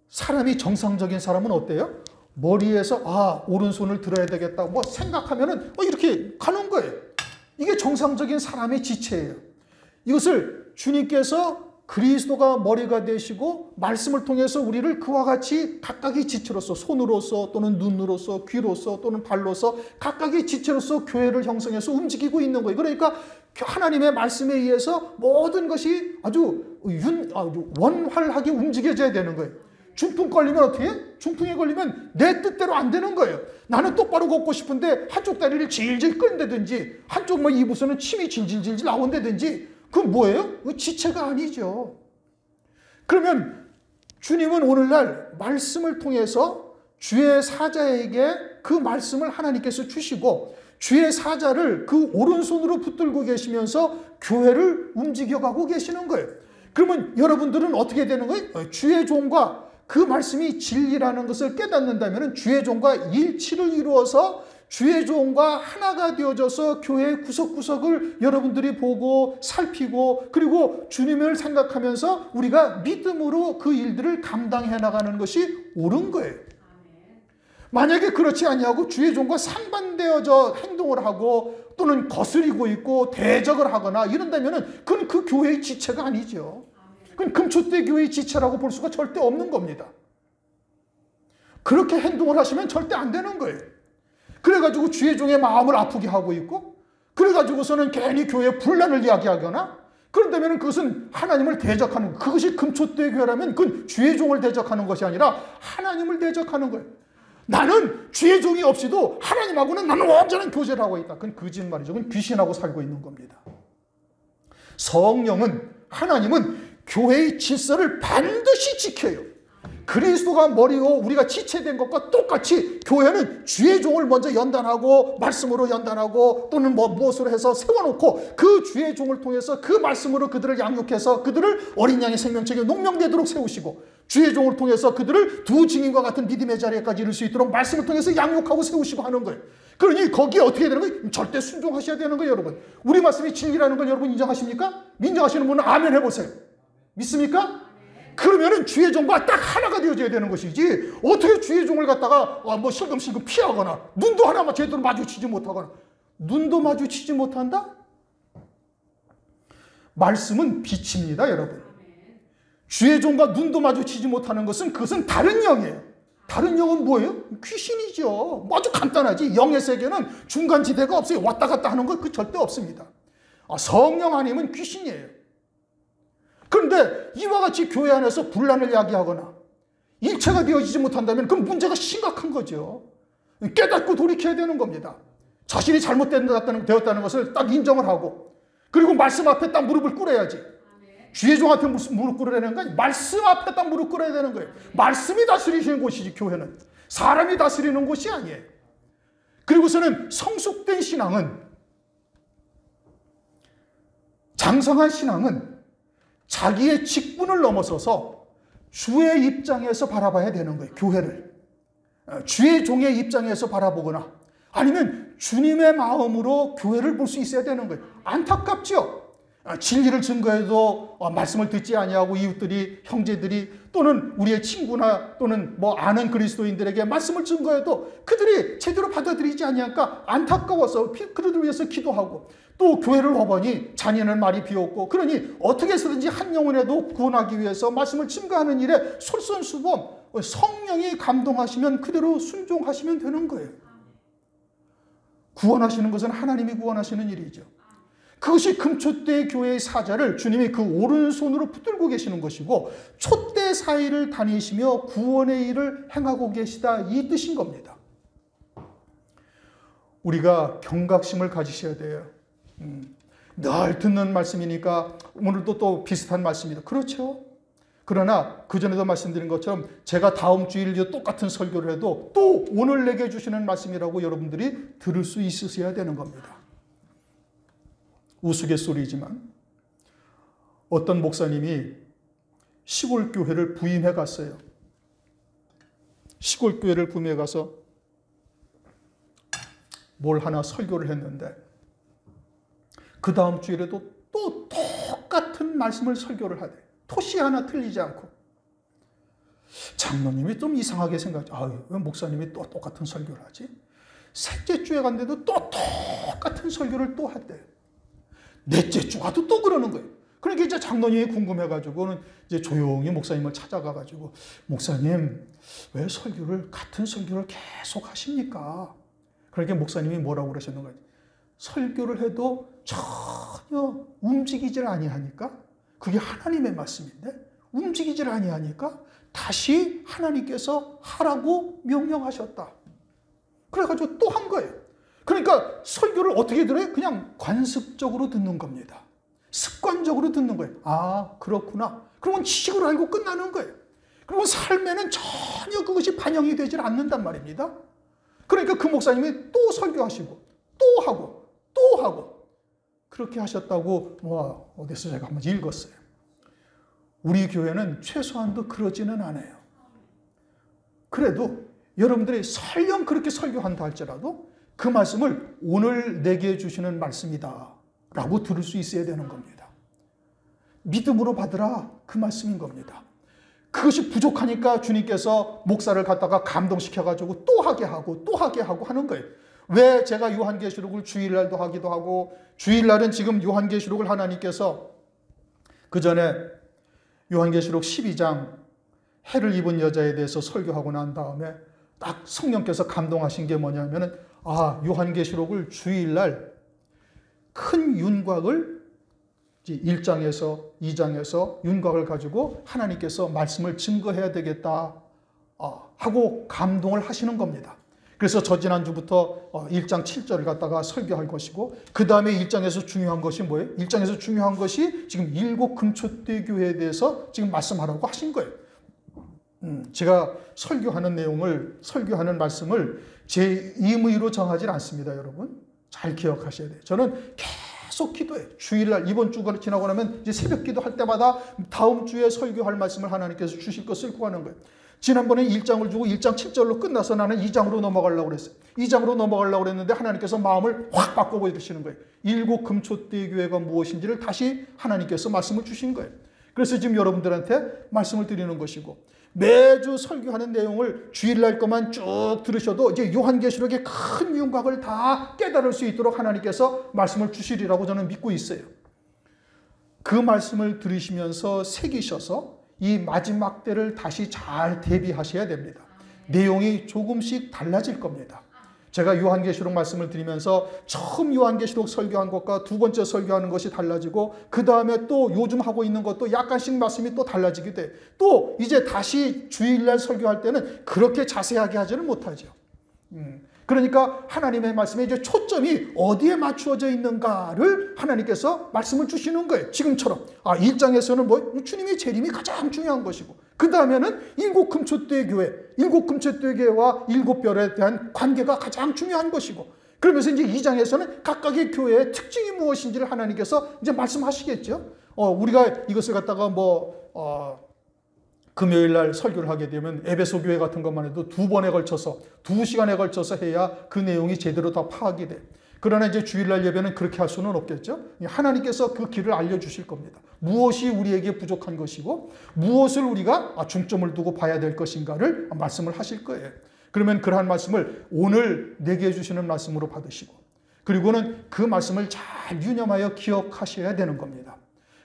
사람이 정상적인 사람은 어때요? 머리에서 오른손을 들어야 되겠다 생각하면은 이렇게 가는 거예요. 이게 정상적인 사람의 지체예요. 이것을 주님께서 그리스도가 머리가 되시고 말씀을 통해서 우리를 그와 같이 각각의 지체로서 손으로서 또는 눈으로서 귀로서 또는 발로서 각각의 지체로서 교회를 형성해서 움직이고 있는 거예요. 그러니까 하나님의 말씀에 의해서 모든 것이 아주 원활하게 움직여져야 되는 거예요. 중풍 걸리면 어떻게 해? 중풍에 걸리면 내 뜻대로 안 되는 거예요. 나는 똑바로 걷고 싶은데 한쪽 다리를 질질 끈다든지 한쪽 이부서는 침이 질질질질 나온다든지 그건 뭐예요? 지체가 아니죠. 그러면 주님은 오늘날 말씀을 통해서 주의 사자에게 그 말씀을 하나님께서 주시고 주의 사자를 그 오른손으로 붙들고 계시면서 교회를 움직여가고 계시는 거예요. 그러면 여러분들은 어떻게 되는 거예요? 주의 종과 그 말씀이 진리라는 것을 깨닫는다면 주의 종과 일치를 이루어서 주의 종과 하나가 되어져서 교회의 구석구석을 여러분들이 보고 살피고 그리고 주님을 생각하면서 우리가 믿음으로 그 일들을 감당해 나가는 것이 옳은 거예요. 만약에 그렇지 아니하고 주의 종과 상반되어져 행동을 하고 또는 거스리고 있고 대적을 하거나 이런다면 그건 그 교회의 지체가 아니죠. 그건 금촛대 교회의 지체라고 볼 수가 절대 없는 겁니다. 그렇게 행동을 하시면 절대 안 되는 거예요. 그래가지고 주의 종의 마음을 아프게 하고 있고 그래가지고서는 괜히 교회에 분란을 이야기하거나 그런다면 그것은 하나님을 대적하는 그것이 금촛대 교회라면 그건 주의 종을 대적하는 것이 아니라 하나님을 대적하는 거예요. 나는 주의 종이 없이도 하나님하고는 나는 완전한 교제를 하고 있다. 그건 거짓말이죠. 그건 귀신하고 살고 있는 겁니다. 성령은 하나님은 교회의 질서를 반드시 지켜요. 그리스도가 머리고 우리가 지체된 것과 똑같이 교회는 주의 종을 먼저 연단하고 말씀으로 연단하고 또는 무엇으로 해서 세워놓고 그 주의 종을 통해서 그 말씀으로 그들을 양육해서 그들을 어린 양의 생명책에 농명되도록 세우시고 주의 종을 통해서 그들을 두 증인과 같은 믿음의 자리에까지 이룰 수 있도록 말씀을 통해서 양육하고 세우시고 하는 거예요. 그러니 거기에 어떻게 되는 거예요? 절대 순종하셔야 되는 거예요, 여러분. 우리 말씀이 진리라는 걸 여러분 인정하십니까? 인정하시는 분은 아멘 해보세요. 믿습니까? 그러면은 주의 종과 딱 하나가 되어져야 되는 것이지 어떻게 주의 종을 갖다가 실금실금 피하거나 눈도 하나 제대로 마주치지 못하거나 눈도 마주치지 못한다? 말씀은 빛입니다, 여러분. 주의 종과 눈도 마주치지 못하는 것은 그것은 다른 영이에요. 다른 영은 뭐예요? 귀신이죠. 아주 간단하지. 영의 세계는 중간지대가 없어요. 왔다 갔다 하는 거 그 절대 없습니다. 성령 아니면 귀신이에요. 그런데 이와 같이 교회 안에서 분란을 야기하거나 일체가 되어지지 못한다면 그럼 문제가 심각한 거죠. 깨닫고 돌이켜야 되는 겁니다. 자신이 잘못되었다는 것을 딱 인정을 하고 그리고 말씀 앞에 딱 무릎을 꿇어야지. 주의 종한테 무릎 꿇어야 되는 거 아니에요. 말씀 앞에 딱 무릎 꿇어야 되는 거예요. 말씀이 다스리시는 곳이지 교회는. 사람이 다스리는 곳이 아니에요. 그리고서는 성숙된 신앙은 장성한 신앙은 자기의 직분을 넘어서서 주의 입장에서 바라봐야 되는 거예요. 교회를. 주의 종의 입장에서 바라보거나 아니면 주님의 마음으로 교회를 볼 수 있어야 되는 거예요. 안타깝죠? 진리를 증거해도 말씀을 듣지 아니하고 이웃들이 형제들이 또는 우리의 친구나 또는 아는 그리스도인들에게 말씀을 증거해도 그들이 제대로 받아들이지 아니하니까 안타까워서 그들을 위해서 기도하고 또 교회를 와보니 자녀는 말이 비었고 그러니 어떻게 해서든지 한 영혼에도 구원하기 위해서 말씀을 증거하는 일에 솔선수범 성령이 감동하시면 그대로 순종하시면 되는 거예요. 구원하시는 것은 하나님이 구원하시는 일이죠. 그것이 금초대 교회의 사자를 주님이 그 오른손으로 붙들고 계시는 것이고 촛대 사이를 다니시며 구원의 일을 행하고 계시다 이 뜻인 겁니다. 우리가 경각심을 가지셔야 돼요. 늘 듣는 말씀이니까 오늘도 또 비슷한 말씀입니다. 그렇죠. 그러나 그전에도 말씀드린 것처럼 제가 다음 주일도 똑같은 설교를 해도 또 오늘 내게 주시는 말씀이라고 여러분들이 들을 수 있으셔야 되는 겁니다. 우스갯소리지만 어떤 목사님이 시골 교회를 부임해 갔어요. 시골 교회를 부임해 가서 뭘 하나 설교를 했는데 그 다음 주일에도 또 똑같은 말씀을 설교를 하대. 토시 하나 틀리지 않고. 장로님이 좀 이상하게 생각하죠. 왜 목사님이 또 똑같은 설교를 하지? 셋째 주에 갔는데도 또 똑같은 설교를 또 했대요. 넷째 주 가도 또 그러는 거예요. 그러니까 이제 장로님이 궁금해가지고는 이제 조용히 목사님을 찾아가가지고 목사님 왜 같은 설교를 계속 하십니까? 그러니까 목사님이 뭐라고 그러셨는 거예요? 설교를 해도 전혀 움직이질 아니하니까 그게 하나님의 말씀인데 움직이질 아니하니까 다시 하나님께서 하라고 명령하셨다. 그래가지고 또 한 거예요. 그러니까 설교를 어떻게 들어요? 그냥 관습적으로 듣는 겁니다. 습관적으로 듣는 거예요. 아, 그렇구나. 그러면 지식으로 알고 끝나는 거예요. 그러면 삶에는 전혀 그것이 반영이 되질 않는단 말입니다. 그러니까 그 목사님이 또 설교하시고 또 하고 또 하고 그렇게 하셨다고 어디서 제가 한번 읽었어요. 우리 교회는 최소한도 그러지는 않아요. 그래도 여러분들이 설령 그렇게 설교한다 할지라도 그 말씀을 오늘 내게 주시는 말씀이다 라고 들을 수 있어야 되는 겁니다. 믿음으로 받으라 그 말씀인 겁니다. 그것이 부족하니까 주님께서 목사를 갖다가 감동시켜가지고 또 하게 하고 또 하게 하고 하는 거예요. 왜 제가 요한계시록을 주일날도 하기도 하고 주일날은 지금 요한계시록을 하나님께서 그 전에 요한계시록 12장 해를 입은 여자에 대해서 설교하고 난 다음에 딱 성령께서 감동하신 게 뭐냐면은 요한계시록을 주일날 큰 윤곽을 1장에서 2장에서 윤곽을 가지고 하나님께서 말씀을 증거해야 되겠다 하고 감동을 하시는 겁니다. 그래서 지난주부터 1장 7절을 갖다가 설교할 것이고 그 다음에 1장에서 중요한 것이 뭐예요? 1장에서 중요한 것이 지금 7 금초대 교회에 대해서 지금 말씀하라고 하신 거예요. 제가 설교하는 내용을, 설교하는 말씀을 제 임의로 정하지 않습니다, 여러분. 잘 기억하셔야 돼요. 저는 계속 기도해요. 주일날, 이번 주가 지나고 나면 이제 새벽 기도할 때마다 다음 주에 설교할 말씀을 하나님께서 주실 것을 구하는 거예요. 지난번에 1장을 주고 1장 7절로 끝나서 나는 2장으로 넘어가려고 그랬어요. 2장으로 넘어가려고 그랬는데 하나님께서 마음을 확 바꿔버리시는 거예요. 일곱 금초대 교회가 무엇인지를 다시 하나님께서 말씀을 주신 거예요. 그래서 지금 여러분들한테 말씀을 드리는 것이고, 매주 설교하는 내용을 주일날 것만 쭉 들으셔도 이제 요한계시록의 큰 윤곽을 다 깨달을 수 있도록 하나님께서 말씀을 주시리라고 저는 믿고 있어요. 그 말씀을 들으시면서 새기셔서 이 마지막 때를 다시 잘 대비하셔야 됩니다. 내용이 조금씩 달라질 겁니다. 제가 요한계시록 말씀을 드리면서 처음 요한계시록 설교한 것과 두 번째 설교하는 것이 달라지고, 그 다음에 또 요즘 하고 있는 것도 약간씩 말씀이 또 달라지게 돼. 또 이제 다시 주일날 설교할 때는 그렇게 자세하게 하지는 못하죠. 그러니까 하나님의 말씀에 이제 초점이 어디에 맞추어져 있는가를 하나님께서 말씀을 주시는 거예요. 지금처럼 1장에서는 뭐 주님의 재림이 가장 중요한 것이고, 그 다음에는 일곱 금초대 교회, 일곱 금초대 교회와 일곱 별에 대한 관계가 가장 중요한 것이고, 그러면서 이제 2장에서는 각각의 교회의 특징이 무엇인지를 하나님께서 이제 말씀하시겠죠. 우리가 이것을 갖다가 금요일 날 설교를 하게 되면 에베소 교회 같은 것만 해도 2번에 걸쳐서 2시간에 걸쳐서 해야 그 내용이 제대로 다 파악이 돼. 그러나 이제 주일날 예배는 그렇게 할 수는 없겠죠. 하나님께서 그 길을 알려주실 겁니다. 무엇이 우리에게 부족한 것이고 무엇을 우리가 중점을 두고 봐야 될 것인가를 말씀을 하실 거예요. 그러면 그러한 말씀을 오늘 내게 해주시는 말씀으로 받으시고, 그리고는 그 말씀을 잘 유념하여 기억하셔야 되는 겁니다.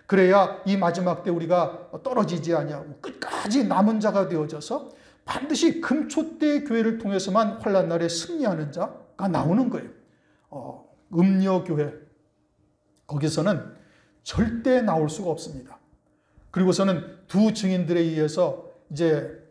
그래야 이 마지막 때 우리가 떨어지지 아니하고 끝까지 남은 자가 되어져서 반드시 금초대 교회를 통해서만 환난 날에 승리하는 자가 나오는 거예요. 음녀교회, 거기서는 절대 나올 수가 없습니다. 그리고서는 두 증인들에 의해서 이제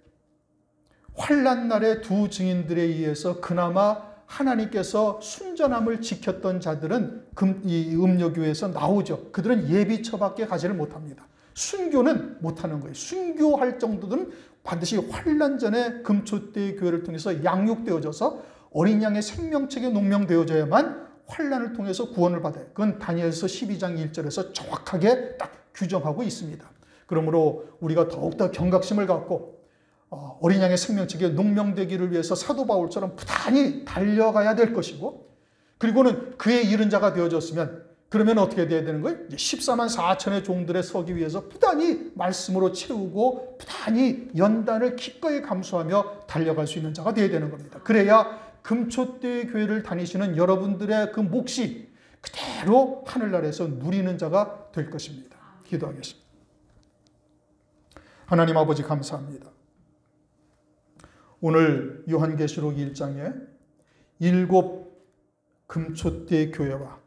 환난 날에 두 증인들에 의해서 그나마 하나님께서 순전함을 지켰던 자들은 이 음녀교회에서 나오죠. 그들은 예비처밖에 가지를 못합니다. 순교는 못하는 거예요. 순교할 정도는 반드시 환난 전에 금초대 교회를 통해서 양육되어져서 어린 양의 생명책에 농명되어져야만 환난을 통해서 구원을 받아요. 그건 다니엘서 12장 1절에서 정확하게 딱 규정하고 있습니다. 그러므로 우리가 더욱더 경각심을 갖고 어린 양의 생명책에 농명되기를 위해서 사도 바울처럼 부단히 달려가야 될 것이고, 그리고는 그에 이른 자가 되어졌으면 그러면 어떻게 돼야 되는 거예요? 14만 4천의 종들의 서기 위해서 부단히 말씀으로 채우고 부단히 연단을 기꺼이 감수하며 달려갈 수 있는 자가 되어야 되는 겁니다. 그래야 금초대 교회를 다니시는 여러분들의 그 몫이 그대로 하늘나라에서 누리는 자가 될 것입니다. 기도하겠습니다. 하나님 아버지 감사합니다. 오늘 요한계시록 1장에 일곱 금초대 교회와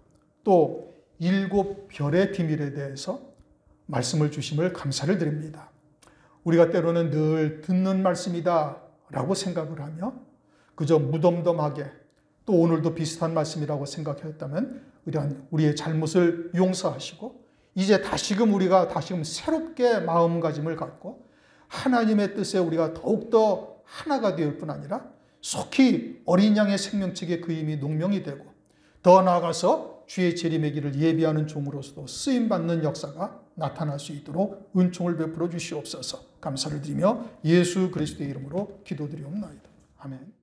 또 일곱 별의 비밀에 대해서 말씀을 주심을 감사를 드립니다. 우리가 때로는 늘 듣는 말씀이다 라고 생각을 하며 그저 무덤덤하게 또 오늘도 비슷한 말씀이라고 생각했다면 우리의 잘못을 용서하시고 이제 우리가 다시금 새롭게 마음가짐을 갖고 하나님의 뜻에 우리가 더욱더 하나가 될 뿐 아니라 속히 어린 양의 생명책에 그 힘이 농명이 되고 더 나아가서 주의 재림의 길을 예비하는 종으로서도 쓰임받는 역사가 나타날 수 있도록 은총을 베풀어 주시옵소서. 감사를 드리며 예수 그리스도의 이름으로 기도드리옵나이다. 아멘.